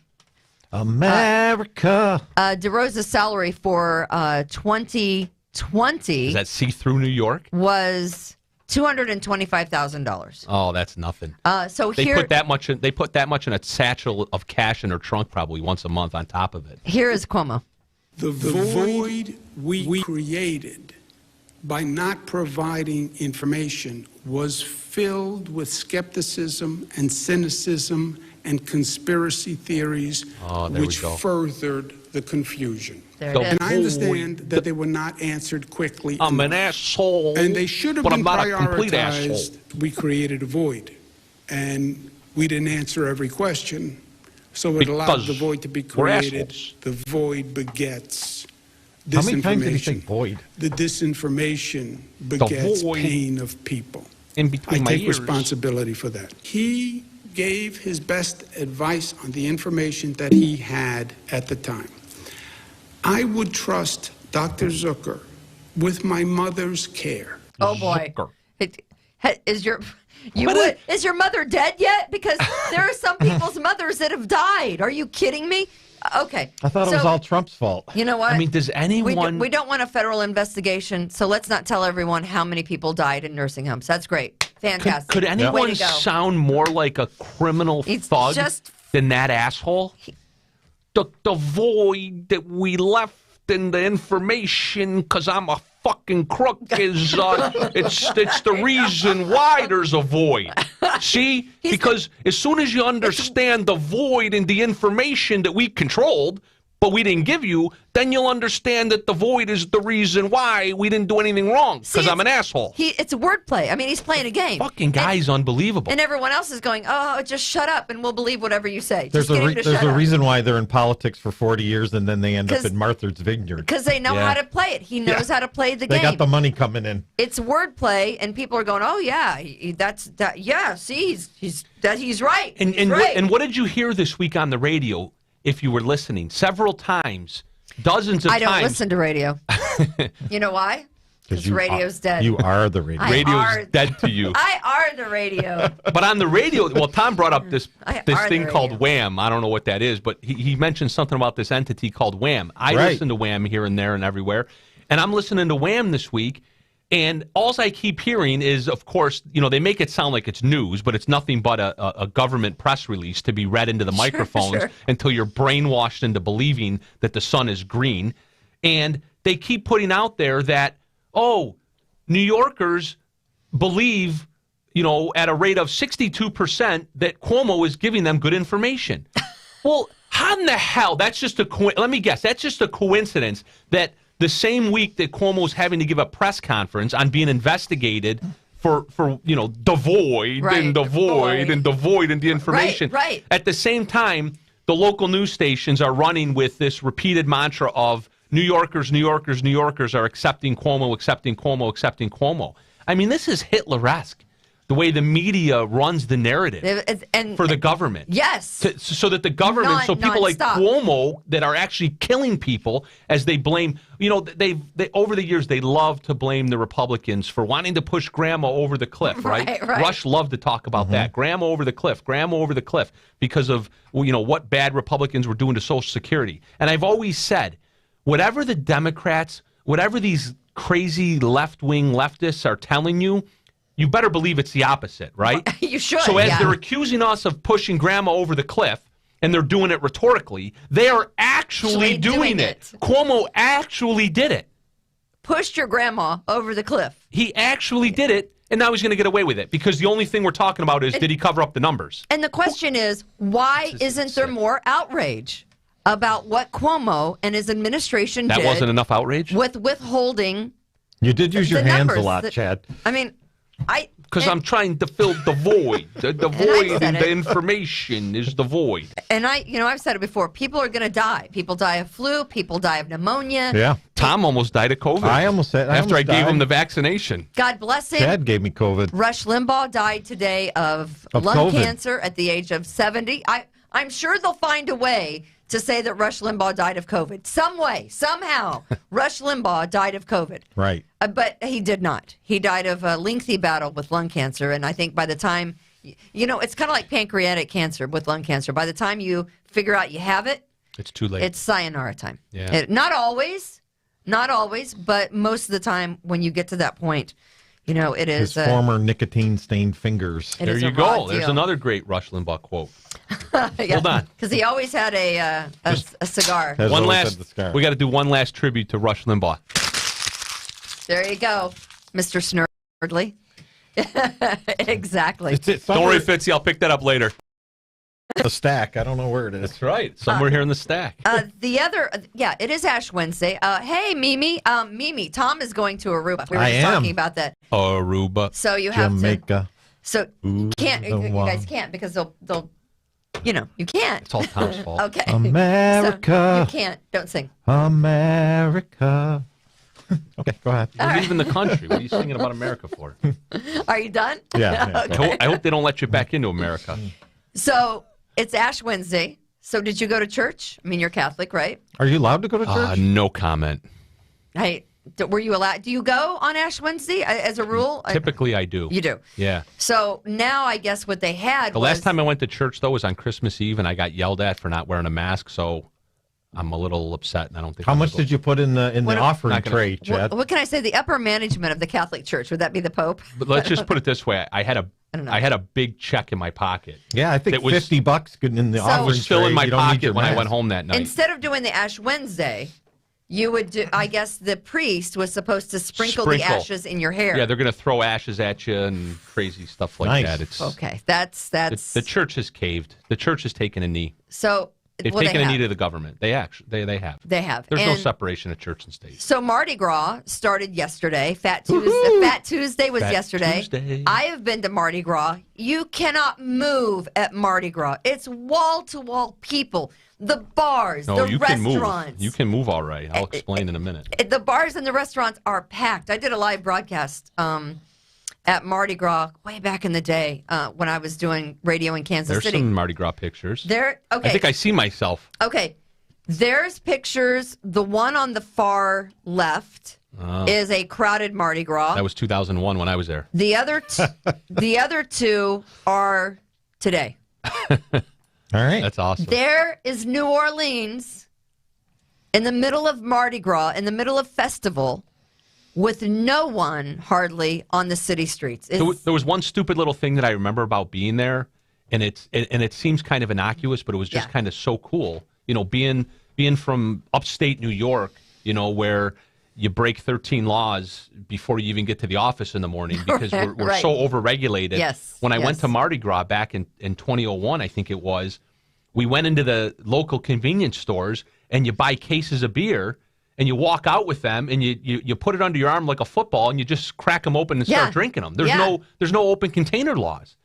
America. DeRosa's salary for 2020 Is that see-through New York? was $225,000. Oh, that's nothing. So They here, put that much in. They put that much in a satchel of cash in her trunk, probably once a month on top of it. here is Cuomo. The void we created by not providing information was filled with skepticism and cynicism and conspiracy theories, which furthered the confusion. There it is. And I understand that they were not answered quickly. I'm an asshole. And they should have but been I'm not a complete asshole. prioritized. We created a void, and we didn't answer every question, so it allowed the void to be created. The void begets disinformation. How many times did he say void? The disinformation begets void pain of people. in between I my take ears. responsibility for that. He gave his best advice on the information that he had at the time. I would trust Dr. Zucker with my mother's care. Oh boy, Zucker. is your mother dead yet? Because there are some people's mothers that have died. Are you kidding me? Okay. I thought it was all Trump's fault. You know what? I mean, does anyone? We don't want a federal investigation, so let's not tell everyone how many people died in nursing homes. That's great. Fantastic. Could Way anyone to go. sound more like a criminal It's thug just- than that asshole? The void that we left in the information, because I'm a fucking crook, is it's the reason why there's a void. See? Because as soon as you understand the void in the information that we controlled, but we didn't give you, then you'll understand that the void is the reason why we didn't do anything wrong, because I'm an asshole. It's a wordplay. I mean, he's playing a game. Fucking guy's unbelievable. And everyone else is going, oh, just shut up and we'll believe whatever you say. There's Just get him to a shut up. reason why they're in politics for 40 years and then they end up 'Cause- in Martha's Vineyard. Because they know Yeah. how to play it. He knows how to play the They game. got the money coming in. It's wordplay, and people are going, "Oh yeah, that's that. Yeah, see, he's right. And He's right." and what did you hear this week on the radio? If you were listening, several times, dozens of I times. don't listen to radio. You know why? Because radio's dead. You are the radio. Radio's dead to you. I are the radio. But on the radio, well, Tom brought up this I this are thing the called radio. Wham. I don't know what that is, but he mentioned something about this entity called Wham. I Right. listen to Wham here and there and everywhere, and I'm listening to Wham this week. And all I keep hearing is, of course, they make it sound like it's news, but it's nothing but a government press release to be read into the microphones sure. until you're brainwashed into believing that the sun is green. And they keep putting out there that, New Yorkers believe, at a rate of 62% that Cuomo is giving them good information. Well, how in the hell? That's just let me guess. That's just a coincidence that the same week that Cuomo's having to give a press conference on being investigated for the void Right, and the void and the void and the information. Right. At the same time, the local news stations are running with this repeated mantra of New Yorkers are accepting Cuomo, accepting Cuomo, accepting Cuomo. I mean, this is Hitler-esque, the way the media runs the narrative for the government. Yes. So that the government, so people like Non-stop. Cuomo that are actually killing people as they blame, they over the years, they love to blame the Republicans for wanting to push grandma over the cliff, right? Right. Rush loved to talk about that. Grandma over the cliff, because of, what bad Republicans were doing to Social Security. And I've always said, whatever the Democrats, whatever these crazy left-wing leftists are telling you, you better believe it's the opposite, right? You should. So as yeah. they're accusing us of pushing grandma over the cliff, and they're doing it rhetorically, they are actually doing it. Cuomo actually did it. Pushed your grandma over the cliff. He actually did it, and now he's going to get away with it because the only thing we're talking about is did he cover up the numbers? And the question is, why isn't there more outrage about what Cuomo and his administration That did wasn't enough outrage? with withholding? You did use your the hands a numbers lot, that- Chad. I mean, Because I'm trying to fill the void. The void said in the it. information is the void. And I've said it before. People are going to die. People die of flu. People die of pneumonia. Yeah. Tom almost died of COVID. I almost after almost I gave died. him the vaccination. God bless him. Chad gave me COVID. Rush Limbaugh died today of lung COVID. cancer at the age of 70. I'm sure they'll find a way to say that Rush Limbaugh died of COVID. Some way, somehow, Rush Limbaugh died of COVID. Right. But he did not. He died of a lengthy battle with lung cancer. And I think by the time, it's kind of like pancreatic cancer with lung cancer. By the time you figure out you have it, It's too late. It's sayonara time. Yeah. Not always, but most of the time when you get to that point, it is. His former nicotine-stained fingers. There you go. There's another great Rush Limbaugh quote. Yeah, hold on, because he always had a cigar. One last. We got to do one last tribute to Rush Limbaugh. There you go, Mr. Snurdly. Exactly. Don't worry, Fitzy. I'll pick that up later. The stack. I don't know where it is. That's right. Somewhere here in the stack. The other, it is Ash Wednesday. Hey, Mimi. Mimi, Tom is going to Aruba. We were just talking about that. Aruba. So you have Jamaica. So you can't. You guys can't because they'll. You can't. It's all Tom's fault. Okay. America. So you can't. Don't sing. America. Okay, go ahead. We're leaving the country. What are you singing about America for? Are you done? Yeah. Okay. I hope they don't let you back into America. So it's Ash Wednesday. So did you go to church? I mean, you're Catholic, right? Are you allowed to go to church? No comment. Were you allowed? Do you go on Ash Wednesday as a rule? Typically, I do. You do? Yeah. So now I guess what they had The last time I went to church, though, was on Christmas Eve, and I got yelled at for not wearing a mask, so I'm a little upset, and I don't think. How much did you put in the offering tray, Chad? What can I say? The upper management of the Catholic Church, would that be the Pope? But let's just put it this way: I had a big check in my pocket. Yeah, I think it was $50 in the offering tray. It was still in my pocket when I went home that night. Instead of doing the Ash Wednesday, you would do. I guess the priest was supposed to sprinkle the ashes in your hair. Yeah, they're going to throw ashes at you and crazy stuff like that. It's okay. That's the church has caved. The church has taken a knee. So. They've taken a knee to the government. They have. They have. There's no separation of church and state. So Mardi Gras started yesterday. Fat Tuesday was yesterday. Tuesday. I have been to Mardi Gras. You cannot move at Mardi Gras. It's wall-to-wall people. The bars, the restaurants. You can move all right. I'll explain in a minute. The bars and the restaurants are packed. I did a live broadcast at Mardi Gras way back in the day when I was doing radio in Kansas City. There's some Mardi Gras pictures. Okay. I think I see myself. Okay. There's pictures. The one on the far left is a crowded Mardi Gras. That was 2001 when I was there. The other two are today. All right. That's awesome. There is New Orleans in the middle of Mardi Gras, in the middle of festival, with no one hardly on the city streets. There was one stupid little thing that I remember about being there, and it seems kind of innocuous, but it was just kind of so cool. Being from upstate New York, where you break 13 laws before you even get to the office in the morning because we're so overregulated. Yes. When I went to Mardi Gras back in 2001, I think it was, we went into the local convenience stores and you buy cases of beer. And you walk out with them, and you put it under your arm like a football, and you just crack them open and start drinking them. There's no open container laws.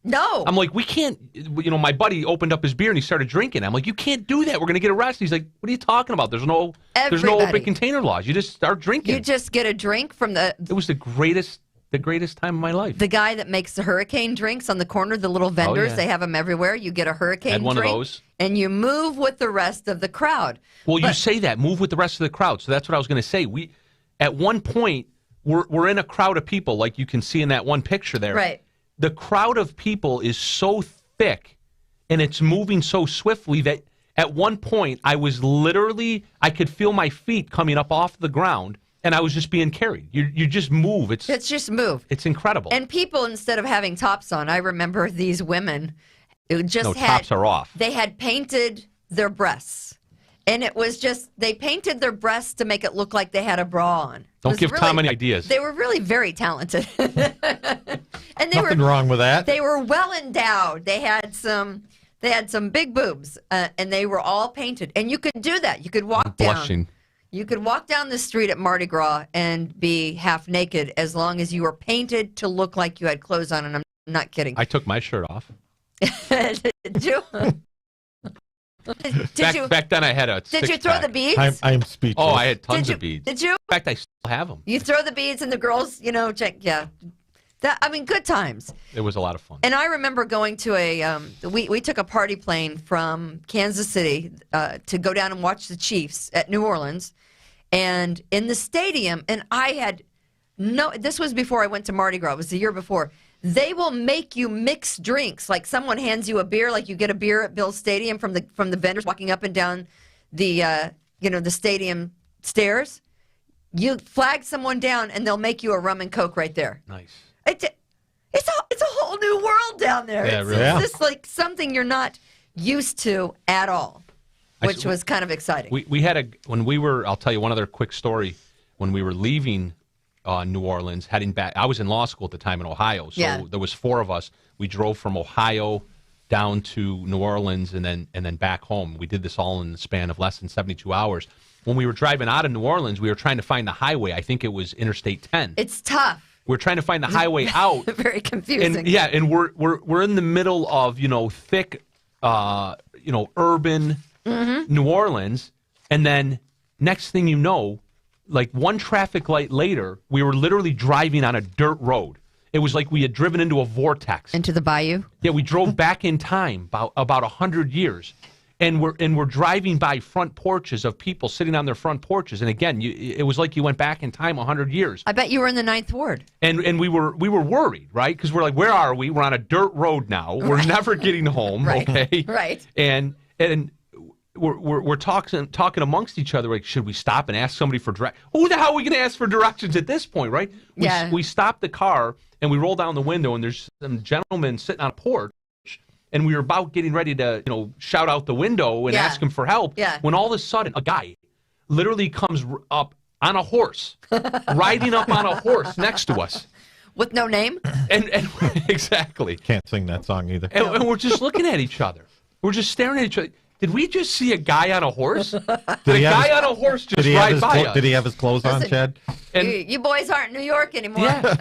No. I'm like, we can't. My buddy opened up his beer and he started drinking. I'm like, you can't do that. We're gonna get arrested. He's like, what are you talking about? There's no open container laws. You just start drinking. You just get a drink from the. It was the greatest time of my life. The guy that makes the hurricane drinks on the corner, the little vendors, they have them everywhere. You get a hurricane drink. Had one of those. And you move with the rest of the crowd. Well, you say that, move with the rest of the crowd. So that's what I was going to say. At one point, we're in a crowd of people, like you can see in that one picture there. Right. The crowd of people is so thick, and it's moving so swiftly that at one point, I could feel my feet coming up off the ground, and I was just being carried. You just move. It's just move. It's incredible. And people, instead of having tops on, I remember these women tops are off. They had painted their breasts. And it was just, they painted their breasts to make it look like they had a bra on. Don't give Tom any ideas. They were really very talented. And Nothing wrong with that. They were well endowed. They had some big boobs, and they were all painted. And you could do that. You could walk down. Blushing. You could walk down the street at Mardi Gras and be half naked as long as you were painted to look like you had clothes on. And I'm not kidding. I took my shirt off. Did you? Back then I had a Did you throw the beads? I'm speechless. Oh, I had tons of beads. Did you? In fact, I still have them. You throw the beads and the girls, check. Yeah. Good times. It was a lot of fun. And I remember going to we took a party plane from Kansas City to go down and watch the Chiefs at New Orleans. And in the stadium, and this was before I went to Mardi Gras. It was the year before. they will make you mix drinks. Like someone hands you a beer, like you get a beer at Bill's Stadium from the vendors walking up and down the the stadium stairs. You flag someone down, and they'll make you a rum and Coke right there. Nice. It's a whole new world down there. Yeah, really. It's just like something you're not used to at all, which was kind of exciting. We had when we were. I'll tell you one other quick story. When we were leaving New Orleans, heading back, I was in law school at the time in Ohio, so there was 4 of us. We drove from Ohio down to New Orleans and then back home. We did this all in the span of less than 72 hours. When we were driving out of New Orleans, we were trying to find the highway. I think it was Interstate 10. It's tough. We're trying to find the highway out. Very confusing. And we're in the middle of thick, urban New Orleans, and then next thing you know, like one traffic light later, we were literally driving on a dirt road. It was like we had driven into a vortex. Into the bayou? Yeah, we drove back in time about 100 years. And we're driving by front porches of people sitting on their front porches, and again, it was like you went back in time 100 years. I bet you were in the 9th Ward. And we were worried, right? Because we're like, where are we? We're on a dirt road now. We're never getting home, okay? Right. And we're talking amongst each other. Like, should we stop and ask somebody for directions? Who the hell are we going to ask for directions at this point, right? We stopped the car and we roll down the window, and there's some gentleman sitting on a porch. And we were about getting ready to, shout out the window and ask him for help. Yeah. When all of a sudden, a guy literally comes up on a horse, riding up on a horse next to us. With no name? And exactly. Can't sing that song either. And we're just looking at each other. We're just staring at each other. Did we just see a guy on a horse? Did a guy on a horse just ride by us? Did he have his clothes on, Chad? And you boys aren't in New York anymore. Yeah.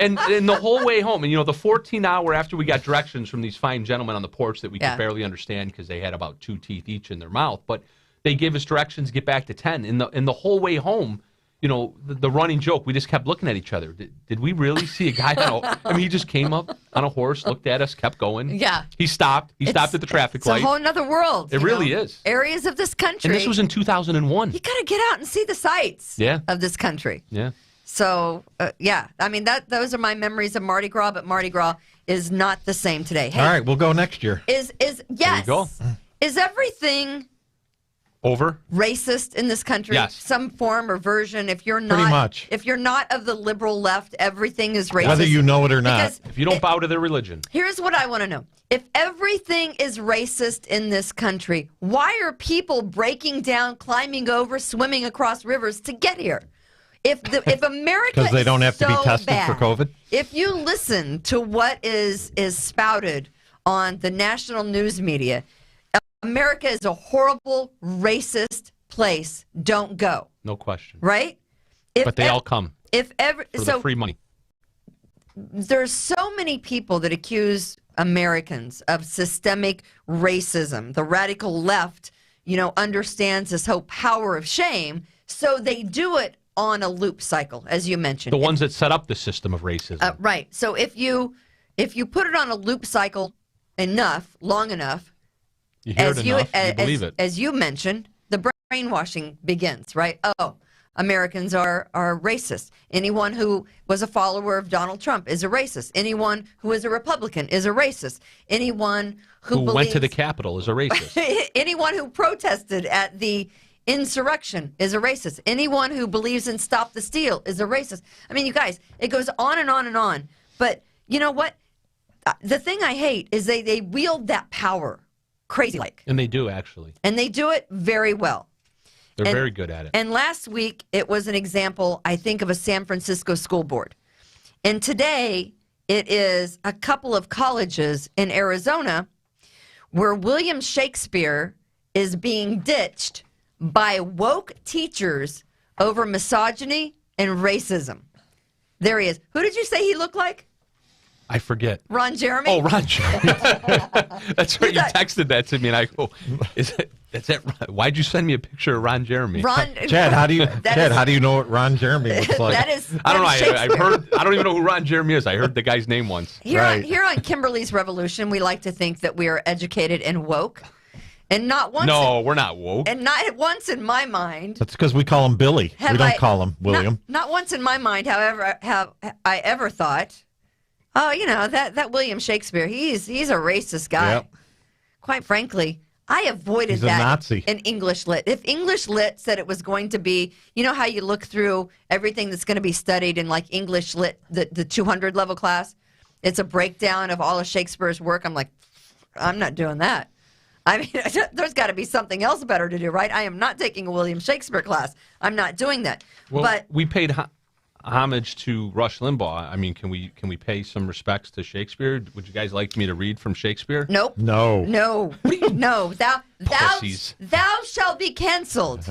and the whole way home, and the 14-hour after we got directions from these fine gentlemen on the porch that we could barely understand because they had about 2 teeth each in their mouth, but they gave us directions to get back to 10. In the whole way home, the running joke, we just kept looking at each other. Did we really see a guy he just came up on a horse, looked at us, kept going. Yeah. He stopped. He stopped at the traffic light. It's a whole other world. It really is. Areas of this country. And this was in 2001. You got to get out and see the sights of this country. Yeah. So, I mean, those are my memories of Mardi Gras, but Mardi Gras is not the same today. Hey, all right, we'll go next year. Yes. There you go. Is everything over racist in this country? Yes. Some form or version. If you're not, pretty much. If you're not of the liberal left, everything is racist. Whether you know it or not. Because if you don't bow to their religion. Here's what I want to know. If everything is racist in this country, why are people breaking down, climbing over, swimming across rivers to get here? If America because they don't have to be so tested bad, for COVID. If you listen to what is spouted on the national news media, America is a horrible, racist place. Don't go. No question. Right? But they all come. For the free money. There's so many people that accuse Americans of systemic racism. The radical left, understands this whole power of shame, so they do it on a loop cycle, as you mentioned. The ones that set up the system of racism. Right. So if you put it on a loop cycle long enough, you hear it enough, you believe it. As you mentioned, the brainwashing begins, right? Oh, Americans are racist. Anyone who was a follower of Donald Trump is a racist. Anyone who is a Republican is a racist. Anyone who went to the Capitol is a racist. Anyone who protested at the insurrection is a racist. Anyone who believes in Stop the Steal is a racist. I mean, you guys, it goes on and on and on. But you know what? The thing I hate is they wield that power crazy-like. And they do, actually. And they do it very well. They're very good at it. And last week, it was an example, I think, of a San Francisco school board. And today, it is a couple of colleges in Arizona where William Shakespeare is being ditched by woke teachers over misogyny and racism. There he is. Who did you say he looked like? I forget. Ron Jeremy? Oh, Ron Jeremy. That's right. You texted that to me, and I go, that's it. Why'd you send me a picture of Ron Jeremy? Chad, how do you know what Ron Jeremy looks like? I don't know. I've heard. I don't even know who Ron Jeremy is. I heard the guy's name once. Here on Kimberly's Revolution, we like to think that we are educated and woke. And not once. No, we're not woke. And not once in my mind. That's because we call him Billy. We don't call him William. Not once in my mind, however, have I ever thought Oh, that William Shakespeare, he's a racist guy. Yep. Quite frankly, I avoided He's a that Nazi. in English Lit. If English Lit said it was going to be, you know how you look through everything that's going to be studied in like English Lit, the 200 level class? It's a breakdown of all of Shakespeare's work. I'm like, I'm not doing that. I mean, there's got to be something else better to do, right? I am not taking a William Shakespeare class. I'm not doing that. Well, but we paid homage to Rush Limbaugh. I mean, can we pay some respects to Shakespeare? Would you guys like me to read from Shakespeare? nope. No. No. No. Pussies. Thou shalt be canceled.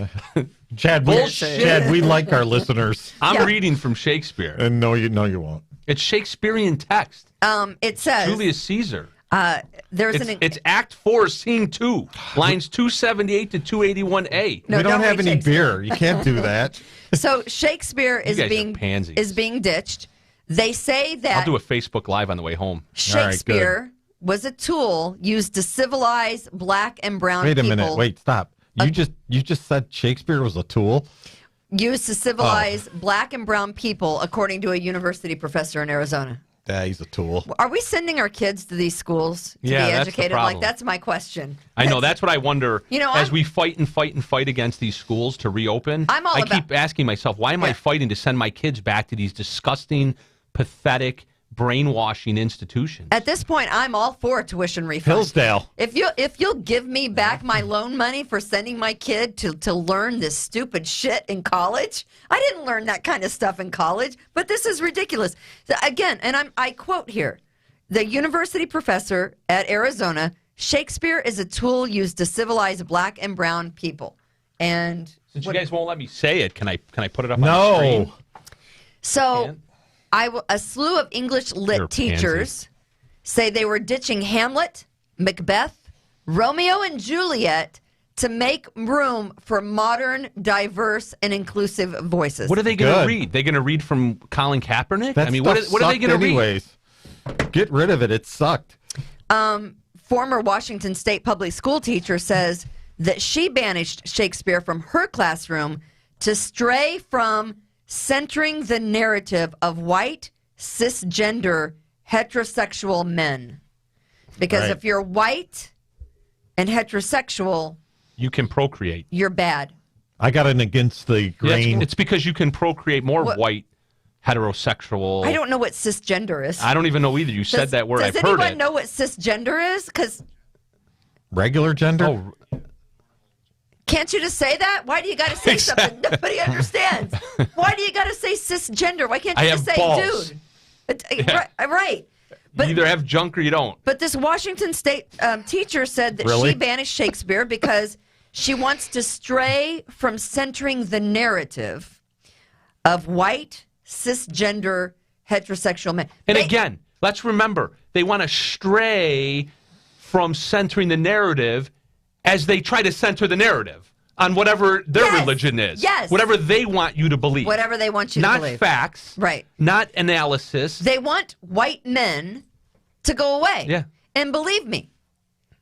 Chad, we like our listeners. I'm reading from Shakespeare. And no, you won't. It's Shakespearean text. It says Julius Caesar. It's Act 4, Scene 2, lines 278 to 281A. No, we don't have read any Shakespeare. beer. You can't do that. So Shakespeare is guys are being pansies. ditched. They say I'll that do a Facebook Live on the way home. Shakespeare was a tool used to civilize black and brown Wait a people. minute. Wait, stop. You just said Shakespeare was a tool? Used to civilize black and brown people, according to a university professor in Arizona. Yeah, he's a tool. Are we sending our kids to these schools to Yeah, be that's the educated? problem. Like, that's my question. I know. That's what I wonder. As I'm- we fight and fight and fight against these schools to reopen, I keep asking myself, why am I fighting to send my kids back to these disgusting, pathetic, brainwashing institutions? At this point, I'm all for a tuition refund. Hillsdale. If you'll give me back my loan money for sending my kid to learn this stupid shit in college, I didn't learn that kind of stuff in college, but this is ridiculous. So again, and I quote here, the university professor at Arizona, Shakespeare is a tool used to civilize black and brown people. And since you guys won't let me say it, can I put it up on the screen? No. So a slew of English lit teachers say they were ditching Hamlet, Macbeth, Romeo and Juliet to make room for modern, diverse, and inclusive voices. What are they going to read? They're going to read from Colin Kaepernick? That what are they going to read? Anyways, get rid of it. It sucked. Former Washington State public school teacher says that she banished Shakespeare from her classroom to stray from centering the narrative of white, cisgender, heterosexual men. Because if you're white and heterosexual, you can procreate. You're bad. I got an against the grain. It's because you can procreate more white, heterosexual. I don't know what cisgender is. I don't even know either. You said that word. I've heard it. Does anyone know what cisgender is? Because regular gender? Oh. Can't you just say that? Why do you got to say something nobody understands? Why do you got to say cisgender? Why can't you just say balls. dude? Right. But, you either have junk or you don't. But this Washington State teacher said that she banished Shakespeare because she wants to stray from centering the narrative of white, cisgender, heterosexual men. And again, let's remember, they want to stray from centering the narrative as they try to center the narrative on whatever their religion is. Yes. Whatever they want you to believe. Whatever they want you to believe. Not facts. Right. Not analysis. They want white men to go away. Yeah. And believe me,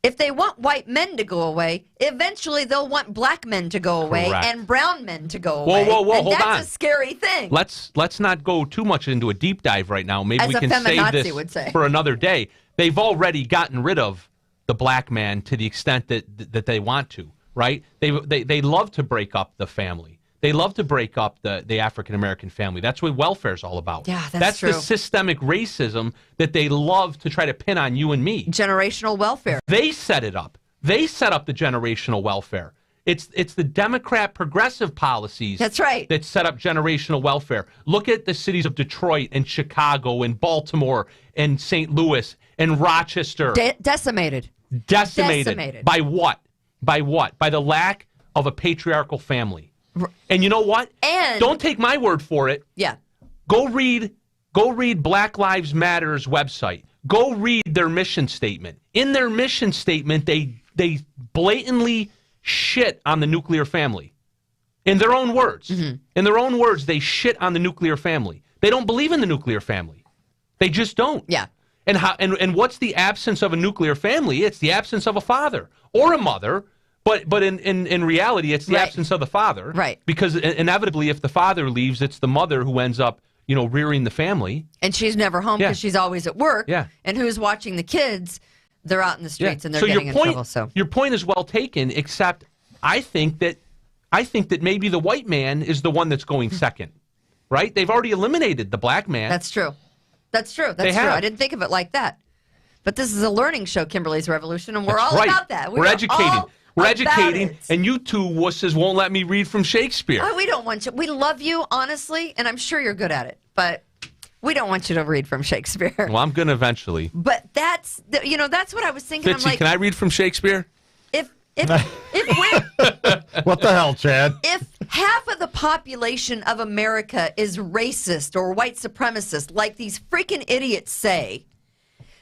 if they want white men to go away, eventually they'll want black men to go away and brown men to go away. Whoa, and hold that's on. a scary thing. Let's not go too much into a deep dive right now. Maybe As we a can save feminazi this would say. for another day. They've already gotten rid of the black man to the extent that they want to, right? They love to break up the family. They love to break up the African-American family. That's what welfare is all about. Yeah, that's true. The systemic racism that they love to try to pin on you and me. Generational welfare. They set it up. They set up the generational welfare. It's the Democrat progressive policies. That's right. That set up generational welfare. Look at the cities of Detroit and Chicago and Baltimore and St. Louis and Rochester. Decimated. Decimated. By what? By what? By the lack of a patriarchal family. And you know what? And don't take my word for it. Yeah. Go read Black Lives Matter's website. Go read their mission statement. In their mission statement, they blatantly shit on the nuclear family. In their own words. Mm-hmm. In their own words, they shit on the nuclear family. They don't believe in the nuclear family. They just don't. Yeah. And what's the absence of a nuclear family? It's the absence of a father or a mother. But in reality, it's the absence of the father. Right. Because inevitably, if the father leaves, it's the mother who ends up, rearing the family. And she's never home because she's always at work. Yeah. And who's watching the kids? They're out in the streets and they're so getting in trouble. So your point is well taken, except I think that maybe the white man is the one that's going second. Right? They've already eliminated the black man. That's true. That's true. I didn't think of it like that. But this is a learning show, Kimberly's Revolution, and we're all about that. We're educating. We're educating, and you two wusses won't let me read from Shakespeare. Oh, we don't want you. We love you, honestly, and I'm sure you're good at it. But we don't want you to read from Shakespeare. Well, I'm going to eventually. But that's what I was thinking. Fitzy, I'm like, can I read from Shakespeare? If we're What the hell, Chad? if half of the population of America is racist or white supremacist, like these freaking idiots say,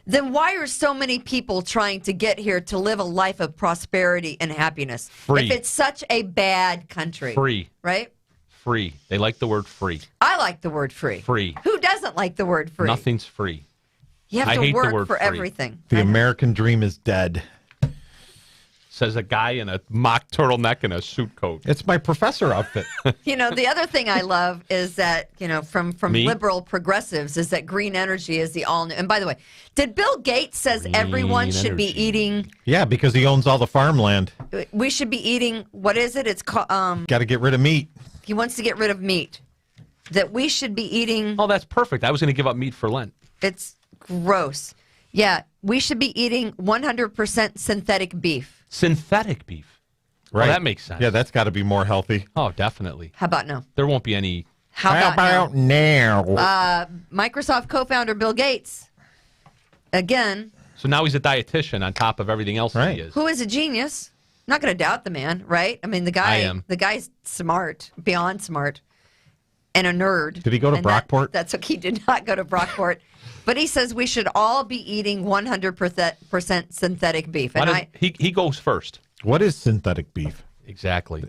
then why are so many people trying to get here to live a life of prosperity and happiness? Free. If it's such a bad country. Free. Right? Free. They like the word free. I like the word free. Free. Who doesn't like the word free? Nothing's free. You have I to hate the work word for free. everything. The American dream is dead. Says a guy in a mock turtleneck and a suit coat. It's my professor outfit. The other thing I love is that, from Me? liberal progressives is that green energy is the all new. And by the way, did Bill Gates says Green everyone should be energy. eating, Yeah, because he owns all the farmland. we should be eating, what is it? It's called, Got to get rid of meat. he wants to get rid of meat. That we should be eating, Oh, that's perfect. I was going to give up meat for Lent. it's gross. Yeah, we should be eating 100% synthetic beef. Synthetic beef. Right. Oh, that makes sense. Yeah, that's got to be more healthy. Oh, definitely. How about no? There won't be any. How about no? now? Microsoft co-founder Bill Gates, again, So now he's a dietitian on top of everything else Right. he is. who is a genius. Not going to doubt the man, right? I mean, the I am. guy's smart, beyond smart, and a nerd. Did he go to And Brockport? That's okay. He did not go to Brockport. But he says we should all be eating 100% synthetic beef. Why And does- he goes first. What is synthetic beef? Exactly.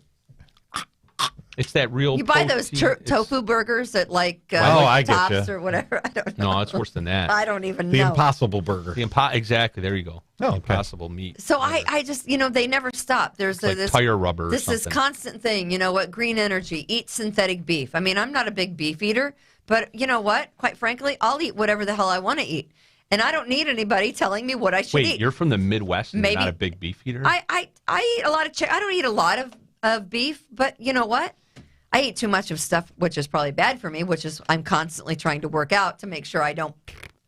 It's that real. you buy those protein. It's- tofu burgers at Oh, I Tops getcha. or whatever. I don't know. No, it's worse than that. I don't even The know. Impossible Burger. Exactly. There you go. Oh, okay. Impossible meat. So I just, they never stop. There's Like this tire rubber. Or This is something. constant thing. You know what? Green energy. Eat synthetic beef. I mean, I'm not a big beef eater, but you know what? Quite frankly, I'll eat whatever the hell I want to eat, and I don't need anybody telling me what I should Wait, eat. you're from the Midwest and Maybe- you're not a big beef eater? I eat a lot of chicken. I don't eat a lot of beef, but you know what? I eat too much of stuff, which is probably bad for me. Which is I'm constantly trying to work out to make sure I don't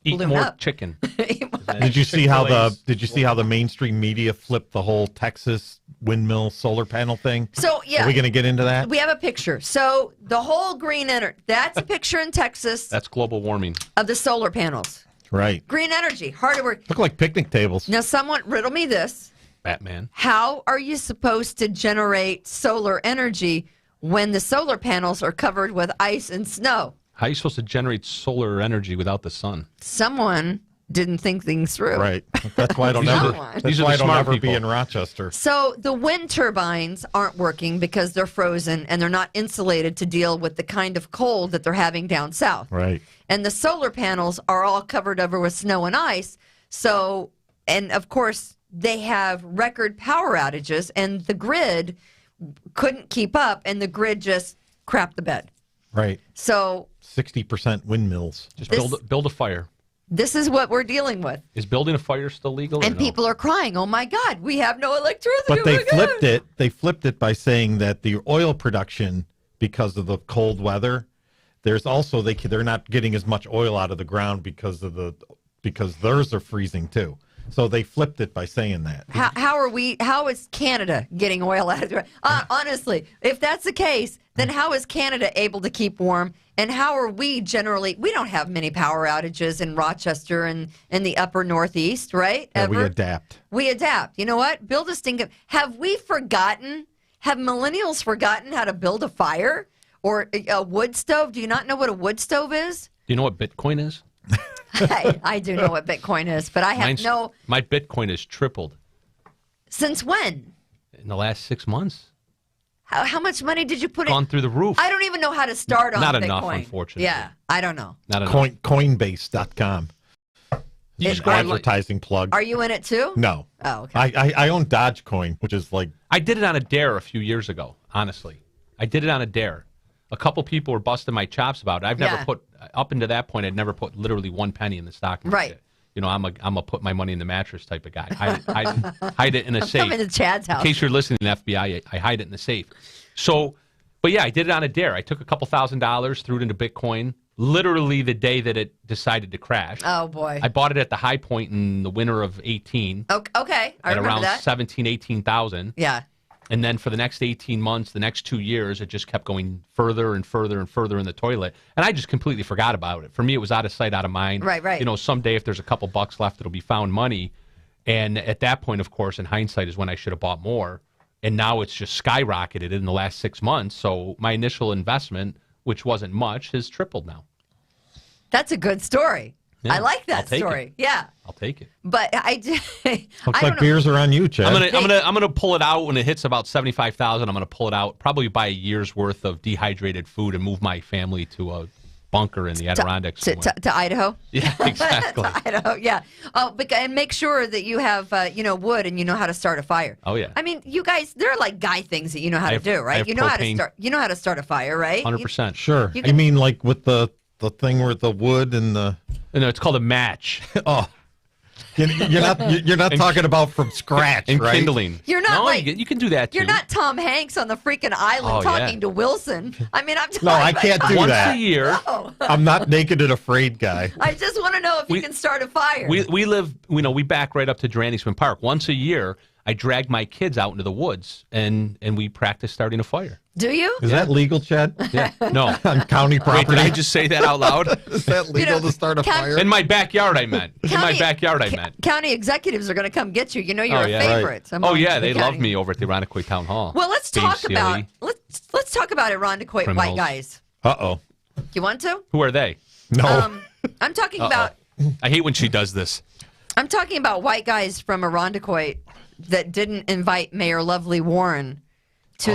Eat balloon more up. chicken. Did you see how Chick-fil-A's. the mainstream media flipped the whole Texas windmill solar panel thing? So yeah, Are we going to get into that? we have a picture. So the whole green energy. That's a picture in Texas That's global warming. of the solar panels. Right. Green energy, hard at work. Look like picnic tables. Now, someone riddle me this. Batman. How are you supposed to generate solar energy when the solar panels are covered with ice and snow? How are you supposed to generate solar energy without the sun? Someone didn't think things through. Right. That's why I don't These are- ever. These That's are why I the don't smart ever be people. in Rochester. So the wind turbines aren't working because they're frozen and they're not insulated to deal with the kind of cold that they're having down south. Right. And the solar panels are all covered over with snow and ice. So, and of course, they have record power outages, and the grid couldn't keep up, and the grid just crapped the bed. Right. So 60% windmills. Just This- build a fire. this is what we're dealing with. Is building a fire still legal? or And no? people are crying, oh my God, we have no electricity. But oh they my God." flipped it. They flipped it by saying that the oil production, because of the cold weather, there's also they're not getting as much oil out of the ground because theirs are freezing too. So they flipped it by saying that. How is Canada getting oil out of the ground? Honestly, if that's the case, then how is Canada able to keep warm? And how are we generally, we don't have many power outages in Rochester and in the upper Northeast, right? Yeah, we Ever? adapt. We adapt. You know what? Build a stinking, have millennials forgotten how to build a fire or a wood stove? Do you not know what a wood stove is? Do you know what Bitcoin is? I do know what Bitcoin is, but I have My Bitcoin has tripled since when? in the last 6 months. How much money did you put in? Gone through the roof. I don't even know how to start on Not Bitcoin. enough, unfortunately. Yeah, I don't know. Not enough. Coinbase.com. You just go online. Advertising plug. Are you in it too? No. Oh, okay. I own Dogecoin, which is like I did it on a dare a few years ago, honestly. I did it on a dare. a couple people were busting my chops about it. I've never Yeah. put up into that point. I'd never put literally 1 penny in the stock market. Right. You know, I'm a put my money in the mattress type of guy. I hide it in a safe. Coming to Chad's house. In case you're listening, FBI, I hide it in the safe. So, but yeah, I did it on a dare. I took a couple $1,000s, threw it into Bitcoin, literally the day that it decided to crash. Oh, boy. I bought it at the high point in the winter of 18. Okay. I at remember around that. 17, 18,000. Yeah. And then for the next 18 months, the next 2 years, it just kept going further and further and further in the toilet. And I just completely forgot about it. For me, it was out of sight, out of mind. Right. You know, someday if there's a couple bucks left, it'll be found money. And at that point, of course, in hindsight, is when I should have bought more. And now it's just skyrocketed in the last 6 months. So my initial investment, which wasn't much, has tripled now. That's a good story. Yeah, I like I'll that take story. it. Yeah. I'll take it. But I did. Looks I like don't know. beers are on you, Chad. I'm gonna pull it out when it hits about 75,000. I'm gonna pull it out, probably buy a year's worth of dehydrated food and move my family to a bunker in the Adirondacks. To Idaho? Yeah, exactly. To Idaho, yeah. Oh, and make sure that you have, wood and you know how to start a fire. Oh, yeah. I mean, you guys, there are like guy things that you know how to have- do, I right? have You know how to propane. start. You know how to start a fire, right? 100%. Sure. You I can- mean, like with the thing with the wood and the. No, it's called a match. Oh. You're not talking about from scratch, And right? kindling. You're not no, like- you can do that too. You're not Tom Hanks on the freaking island Oh, talking yeah. to Wilson. I mean, I'm No, I can't do Once that. a year. I'm not naked and afraid guy. I just want to know if you can start a fire. We live, we back right up to Durandysman Park. Once a year, I drag my kids out into the woods and we practice starting a fire. Do you? Is that legal, Chad? Yeah. No. On county Wait, property? did I just say that out loud? Is that legal to start a fire? In my backyard, I meant. In my backyard, I meant. County executives are going to come get you. You know you're Oh, a yeah. favorite. Oh among yeah, the they love county. me over at the Irondequoit Town Hall. Well, let's Dave talk Sealy. about let's talk about Irondequoit white Criminals. guys. Uh-oh. You want to? Who are they? No. I'm talking about I hate when she does this. I'm talking about white guys from Irondequoit that didn't invite Mayor Lovely Warren to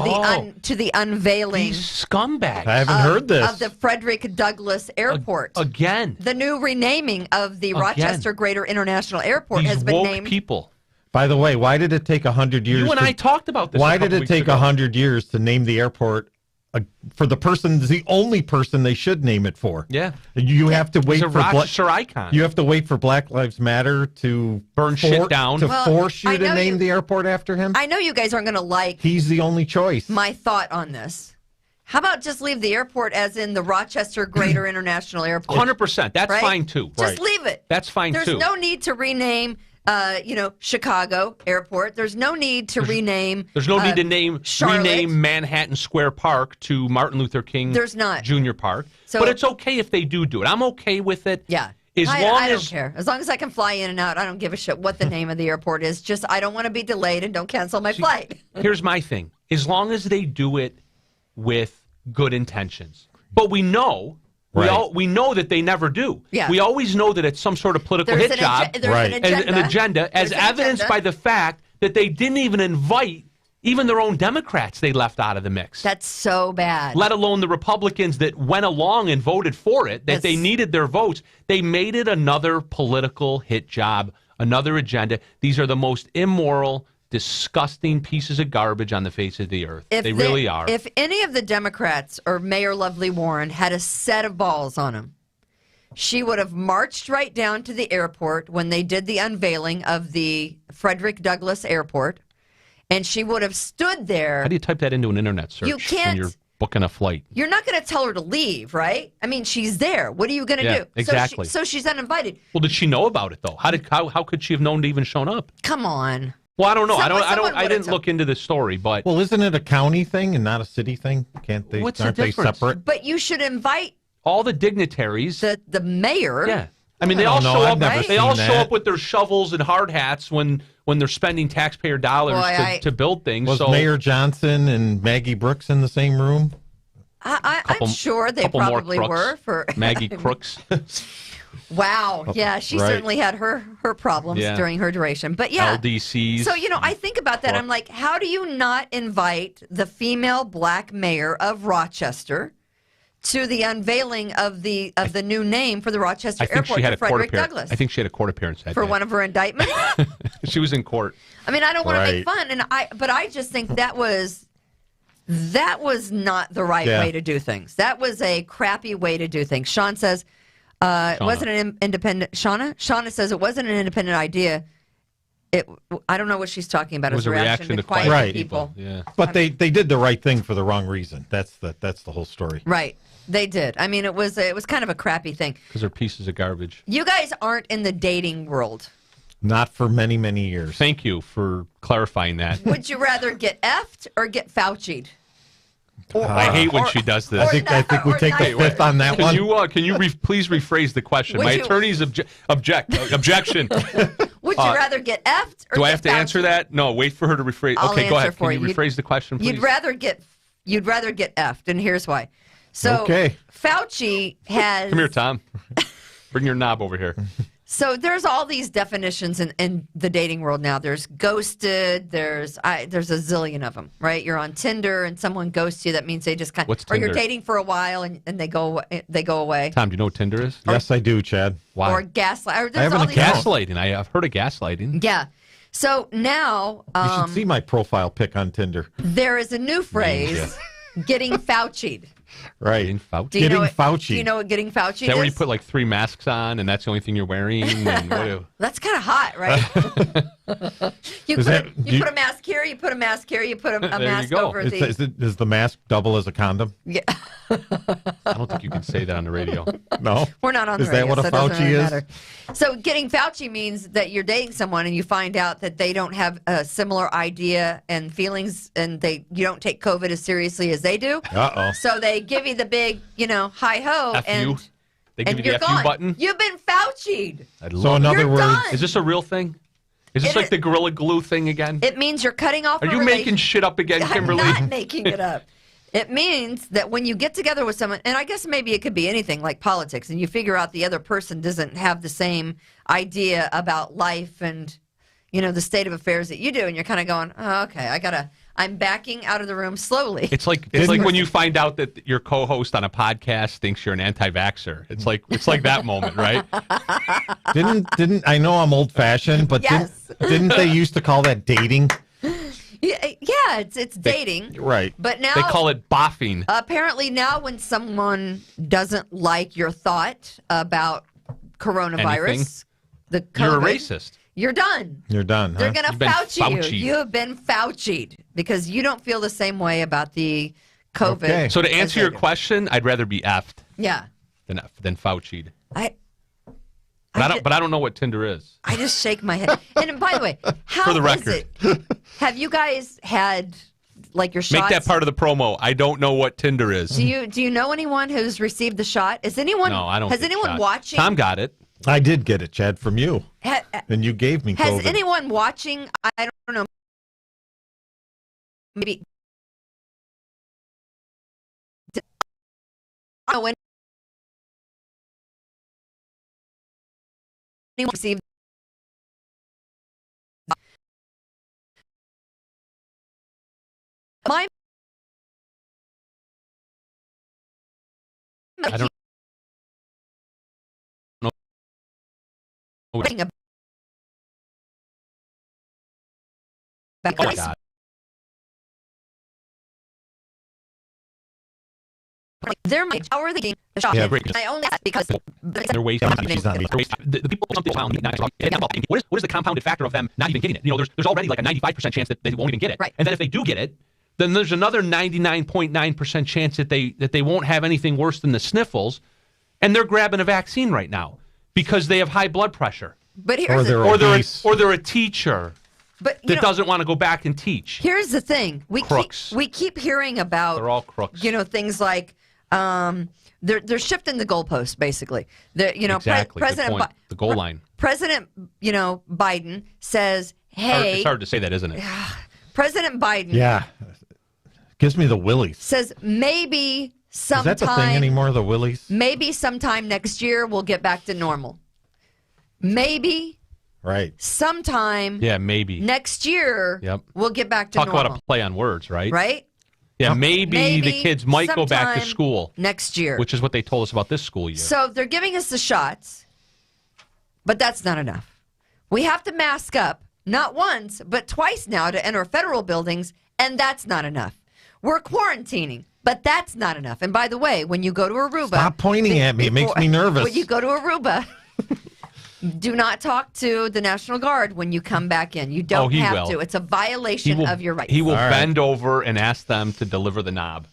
the unveiling These scumbags. I haven't heard this. of the Frederick Douglass Airport. Again. The new renaming of the Rochester Greater International Airport These has been woke named. people. By the way, why did it take 100 years? You and I talked about this. Why a couple did it weeks take ago. 100 years to name the airport for the only person they should name it for? Yeah. You have to wait He's a for Rochester icon. You have to wait for Black Lives Matter to Burn shit down. to Well, force you I to know name you- the airport after him. I know you guys aren't going to like He's the only choice. my thought on this. How about just leave the airport as in the Rochester Greater International Airport? 100%. That's right? fine too. Just leave it. That's fine There's too. no need to rename, Chicago Airport. There's no need to rename. There's no need to Charlotte. rename Manhattan Square Park to Martin Luther King There's not. Jr. Park. So- but it's okay if they do it. I'm okay with it. Yeah. As I long don't as care. As long as I can fly in and out, I don't give a shit what the name of the airport is. Just I don't want to be delayed and don't cancel my flight. Here's my thing. As long as they do it with good intentions. But we know Right. we know that they never do. Yeah. We always know that it's some sort of political There's hit job. there's Right. an as agenda. an agenda, as There's an evidenced agenda. by the fact that they didn't even invite even their own Democrats they left out of the mix. That's so bad. Let alone the Republicans that went along and voted for it, that they That's- needed their votes. They made it another political hit job, another agenda. These are the most immoral, disgusting pieces of garbage on the face of the earth. They really are. If any of the Democrats or Mayor Lovely Warren had a set of balls on them, she would have marched right down to the airport when they did the unveiling of the Frederick Douglass Airport, and she would have stood there. How do you type that into an internet search You can't- when you're booking a flight? You're not going to tell her to leave, right? I mean, she's there. What are you going to Yeah, do? exactly. So she's uninvited. Well, did she know about it though? How could she have known to even shown up? Come on. Well, I don't know. Someone I would've didn't told- look into the story, but Well, isn't it a county thing and not a city thing? Can't they? What's the aren't they difference? separate? But you should invite all the dignitaries. the mayor. Yeah. I mean, they I all don't know. show I've up. never They all seen show that. up with their shovels and hard hats when they're spending taxpayer dollars Boy, to build things. Was so Mayor Johnson and Maggie Brooks in the same room? I'm sure they couple more probably crooks. were. For Maggie Crooks. Wow. Yeah, she Right. certainly had her problems Yeah. during her duration. But yeah. LDCs. So, I think about that. I'm like, how do you not invite the female black mayor of Rochester to the unveiling of the new name for the Rochester I think Airport she had to a court Frederick appearance. Douglass? I think she had a court appearance that for day. one of her indictments. She was in court. I mean, I don't want to make Right. fun, but I just think that was That was not the right way to do things. That was a crappy way to do things. Sean says it wasn't an independent. Shauna says it wasn't an independent idea. I don't know what she's talking about. It was a reaction to quiet people. Yeah. But they did the right thing for the wrong reason. That's the whole story. Right. They did. I mean, it was kind of a crappy thing. Because they're pieces of garbage. You guys aren't in the dating world. Not for many, many years. Thank you for clarifying that. Would you rather get effed or get Fauci'd? I hate when she does this. I think we take the fifth on that one. Can you please rephrase the question? My attorney's objection. Would you rather get effed or do get I have to Fauci'd? answer that? No, wait for her to rephrase. Okay, go ahead. Can you rephrase the question, please? You'd rather get effed, and here's why. So Fauci has. Come here, Tom. Bring your knob over here. So there's all these definitions in the dating world now. There's ghosted. There's a zillion of them, right? You're on Tinder and someone ghosts you. That means they just What's or you're Tinder? dating for a while and they go away. Tom, do you know what Tinder is? Yes, I do, Chad. Why? Or gaslight. I have an account. Gaslighting. I've heard of gaslighting. Yeah. So now You should see my profile pic on Tinder. there is a new phrase, getting Fauci'd. Right. Getting Fauci. Do you know Getting what- Fauci. Do you know what getting Fauci Is that where you is? put like 3 masks on and that's the only thing you're wearing? And That's kind of hot, right? you Is put, that- you do put a mask here, you put a mask here, you put a There you mask go. over Is the mask double as a condom? Yeah. I don't think you can say that on the radio. No. We're not on the Is radio, that what so a it doesn't Fauci really is? matter. So getting Fauci means that you're dating someone and you find out that they don't have a similar idea and feelings, and you don't take COVID as seriously as they do. Uh-oh. So they give you the big, hi ho, F and you. They give and you you're the F you gone. button. You've been Fauci'd. I'd So love in it. other You're words, done. Is this a real thing? Is this It like is- the Gorilla Glue thing again? It means you're cutting off. Are you making shit up again, Kimberly? I'm not making it up. It means that when you get together with someone, and I guess maybe it could be anything like politics, and you figure out the other person doesn't have the same idea about life and, the state of affairs that you do, and you're kind of going, oh, okay, I'm backing out of the room slowly. It's like when you find out that your co-host on a podcast thinks you're an anti-vaxxer. It's like that moment, right? didn't I know I'm old fashioned, but Yes. didn't they used to call that dating? Yeah, it's dating. Right. But now They call it boffing. apparently now when someone doesn't like your thought about coronavirus, Anything. the COVID, You're a racist. You're done. You're done, They're huh? going to You've been Fauci you. Fauci'd. You have been Fauci'd because you don't feel the same way about the COVID. Okay. So to as answer they your do. question, I'd rather be effed Yeah. than Fauci'd. I But I don't know what Tinder is. I just shake my head. And by the way, how For the is record. it? Have you guys had like your shots? Make that part of the promo. I don't know what Tinder is. Do you know anyone who's received the shot? Is anyone? No, I don't. Has get anyone shot. watching? Tom got it. I did get it, Chad, from you. And you gave me Has COVID. anyone watching? I don't know. Maybe. I don't know anyone received. My. I don't know. Writing about Oh my God. how are they getting the shot? Yeah, great. I only ask because They're wasting. She's on The people what is the compounded factor of them not even getting it? There's already like a 95% chance that they won't even get it. Right. And then if they do get it, then there's another 99.9% chance that they won't have anything worse than the sniffles, and they're grabbing a vaccine right now because they have high blood pressure, But Or here's they're the, obese. or they're a teacher but you that know, doesn't want to go back and teach. here's the thing. Crooks. We keep hearing about They're all crooks. things like they're shifting the goalposts basically. Exactly. Good President point. The goal line. President Biden says, "Hey," It's hard to say that, isn't it? President Biden Yeah. Gives me the willies. says maybe Is that the thing sometime anymore, the willies? maybe sometime next year we'll get back to normal. Maybe Right. sometime Yeah, maybe. next year Yep. we'll get back to Talk normal. about a play on words, right? Right? Yeah, maybe the kids might go back to sometime school, next year. which is what they told us about this school year. So they're giving us the shots, but that's not enough. We have to mask up, not once, but twice now to enter federal buildings, and that's not enough. We're quarantining, but that's not enough. And by the way, when you go to Aruba... Stop pointing at me. It makes me nervous. When you go to Aruba... Do not talk to the National Guard when you come back in. You don't have to. It's a violation of your rights. He will bend over and ask them to deliver the knob.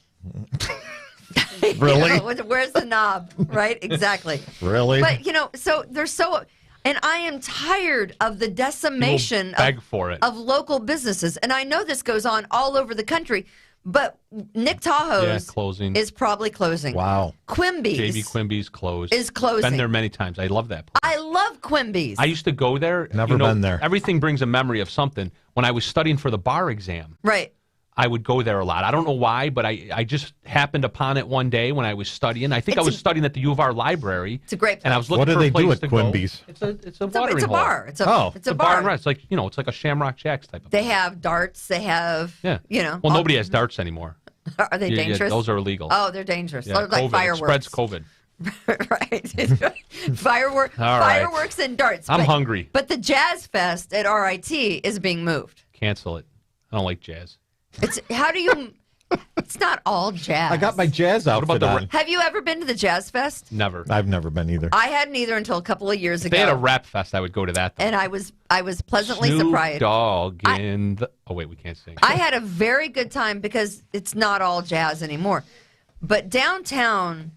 Really? Where's the knob? Right? Exactly. Really? But, so there's so... And I am tired of the decimation of local businesses. And I know this goes on all over the country. But Nick Tahoe's closing. is probably closing. Wow. Quimby's. JB Quimby's closed. Is closing. Been there many times. I love that place. I love Quimby's. I used to go there. Never been there. Everything brings a memory of something. When I was studying for the bar exam, right. I would go there a lot. I don't know why, but I just happened upon it one day when I was studying. I think I was studying at the U of R library. It's a great place. And I was looking for a place to go. What do they do at Quimby's? It's a watering hole. Bar. It's a bar and rest. It's like a Shamrock Shacks type of They have darts. They have, Well, nobody has darts anymore. Are they dangerous? Yeah, those are illegal. Oh, they're dangerous. Yeah, They're like COVID. fireworks. It spreads COVID. Right. Fireworks and darts. I'm hungry. But the Jazz Fest at RIT is being moved. Cancel it. I don't like jazz. It's not all jazz. I got my jazz outfit on. Have you ever been to the Jazz Fest? Never. I've never been either. I hadn't either until a couple of years ago. They had a rap fest. I would go to that. Though. And I was pleasantly Snoop surprised. Dogg in the... Oh, wait, we can't sing. I had a very good time because it's not all jazz anymore. But downtown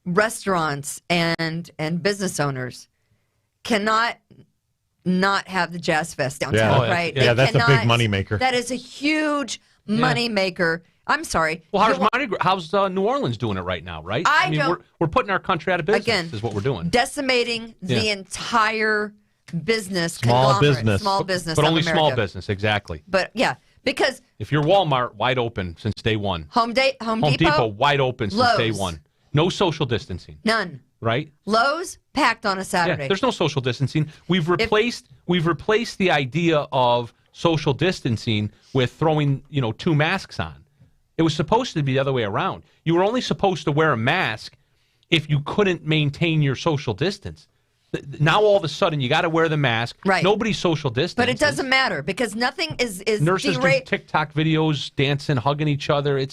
restaurants and business owners cannot not have the Jazz Fest downtown, right? Yeah, that's a big moneymaker. That is a huge moneymaker. I'm sorry. Well, how's New Orleans doing it right now, right? I mean, we're putting our country out of business. Again, is what we're doing. Decimating the entire business, small business, but only small business, exactly. But yeah, because if you're Walmart, wide open since day one. Home Depot, wide open since Lowe's. day one. No social distancing. None. Right? Lowe's packed on a Saturday. Yeah, there's no social distancing. We've replaced the idea of social distancing with throwing 2 masks on. It was supposed to be the other way around. You were only supposed to wear a mask if you couldn't maintain your social distance. Now all of a sudden you got to wear the mask. Right. Nobody's social distance. But it doesn't matter because nothing is nurses do TikTok videos, dancing, hugging each other.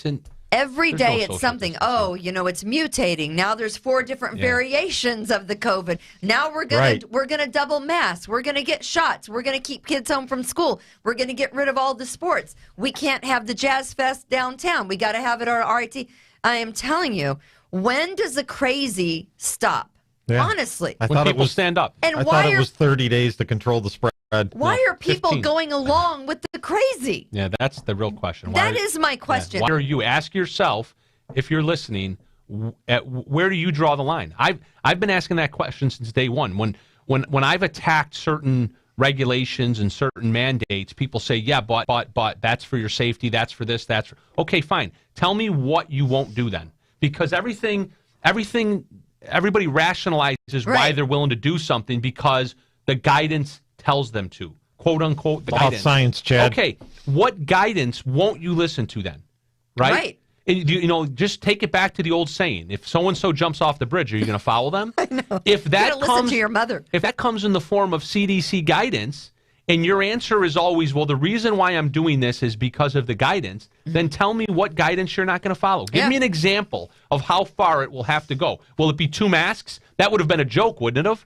Every day it's something. Oh, it's mutating. Now there's 4 different variations of the COVID. Now we're gonna double mask. We're gonna get shots. We're gonna keep kids home from school. We're gonna get rid of all the sports. We can't have the Jazz Fest downtown. We got to have it on RIT. I am telling you, when does the crazy stop? Yeah. Honestly, I thought people stand up. And I thought it was 30 days to control the spread. Why are people 15. going along with the crazy? Yeah, that's the real question. That is my question. Why are you? Ask yourself, if you're listening, where do you draw the line? I've been asking that question since day one. When I've attacked certain regulations and certain mandates, people say, yeah, but that's for your safety. That's for this. That's for... Okay, fine. Tell me what you won't do then, because everybody rationalizes why they're willing to do something because the guidance tells them to, quote unquote, the guidance. Science, Chad. Okay, what guidance won't you listen to then? Right. And, just take it back to the old saying: if so and so jumps off the bridge, are you going to follow them? I know. If that listen to your mother. If that comes in the form of CDC guidance, and your answer is always, well, the reason why I'm doing this is because of the guidance, then tell me what guidance you're not going to follow. Give me an example of how far it will have to go. Will it be 2 masks? That would have been a joke, wouldn't it have?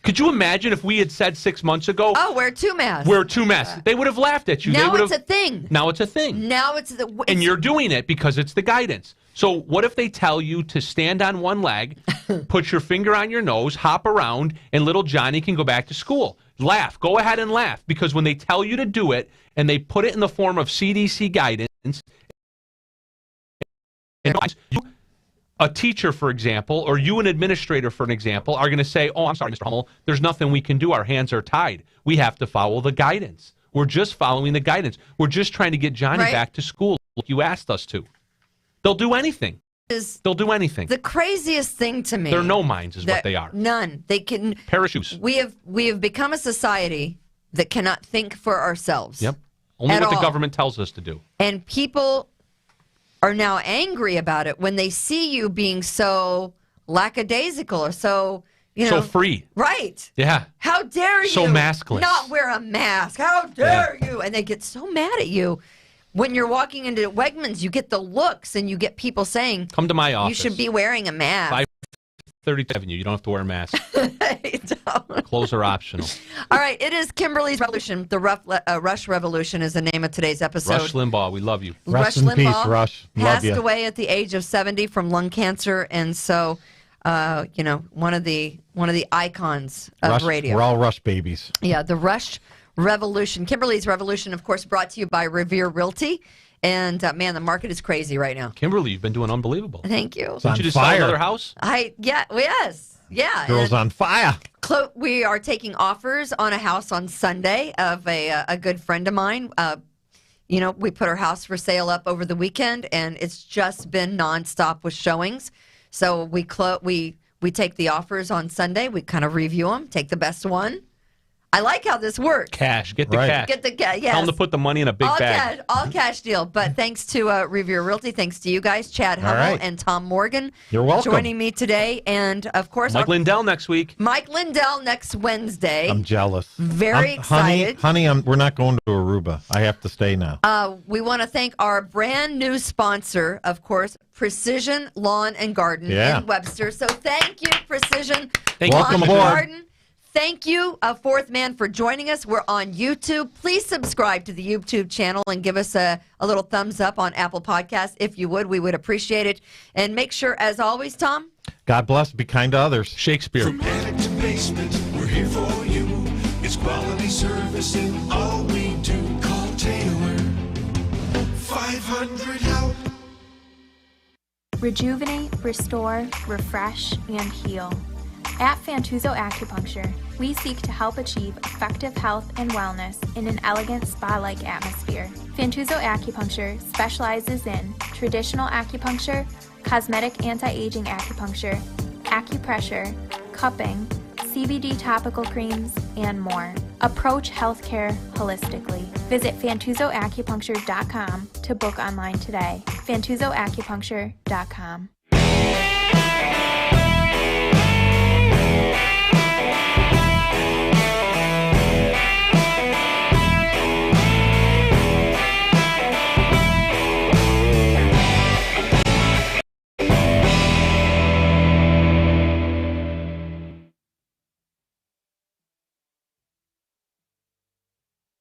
Could you imagine if we had said 6 months ago, oh, wear 2 masks. Wear 2 masks. They would have laughed at you. Now it's a thing. Now it's a thing. Now it's and you're doing it because it's the guidance. So what if they tell you to stand on one leg, put your finger on your nose, hop around, and little Johnny can go back to school? Laugh. Go ahead and laugh, because when they tell you to do it and they put it in the form of CDC guidance, a teacher, for example, or you, an administrator, for an example, are going to say, oh, I'm sorry, Mr. Hummel, there's nothing we can do. Our hands are tied. We have to follow the guidance. We're just following the guidance. We're just trying to get Johnny back to school like you asked us to. They'll do anything. They'll do anything. The craziest thing to me. They're no minds is what they are. None. They can. Parachutes. We have become a society that cannot think for ourselves. Yep. Only what the government tells us to do. And people are now angry about it when they see you being so lackadaisical or so, so free. Right. Yeah. How dare you so maskless. Not wear a mask. How dare you? And they get so mad at you when you're walking into Wegmans, you get the looks and you get people saying, "Come to my office. You should be wearing a mask." 530th Avenue. You don't have to wear a mask. Don't. Clothes are optional. All right, it is Kimberly's Revolution. The Rush Revolution is the name of today's episode. Rush Limbaugh, we love you. Rest in peace, Rush. Love passed you. away at the age of 70 from lung cancer, and so one of the icons of Rush, radio. We're all Rush babies. Yeah, the Rush Revolution. Kimberly's Revolution, of course, brought to you by Revere Realty. And, man, the market is crazy right now. Kimberly, you've been doing unbelievable. Thank you. It's Don't on you just fire. sell another house? Yeah. Girls on fire. We are taking offers on a house on Sunday of a good friend of mine. We put our house for sale up over the weekend, and it's just been nonstop with showings. So we take the offers on Sunday. We kind of review them, take the best one. I like how this works. Cash. Get the Right. cash. Get the cash. Yes. Tell them to put the money in a big bag. All cash deal. But thanks to Revere Realty, thanks to you guys, Chad Hummel right. and Tom Morgan. You're welcome. Joining me today. And, of course, Mike Lindell next week. Mike Lindell next Wednesday. I'm jealous. Very excited. Honey, we're not going to Aruba. I have to stay now. We want to thank our brand new sponsor, of course, Precision Lawn and Garden in Webster. So thank you, Precision Thank you. Lawn Welcome and aboard. Garden. Thank you, Fourth Man, for joining us. We're on YouTube. Please subscribe to the YouTube channel and give us a little thumbs up on Apple Podcasts. If you would, we would appreciate it. And make sure, as always, Tom. God bless. Be kind to others. Shakespeare. From attic to basement, we're here for you. It's quality service in all we do. Call Taylor. 500 help. Rejuvenate, restore, refresh, and heal. At Fantuzzo Acupuncture, we seek to help achieve effective health and wellness in an elegant spa-like atmosphere. Fantuzzo Acupuncture specializes in traditional acupuncture, cosmetic anti-aging acupuncture, acupressure, cupping, CBD topical creams, and more. Approach healthcare holistically. Visit FantuzzoAcupuncture.com to book online today. FantuzzoAcupuncture.com.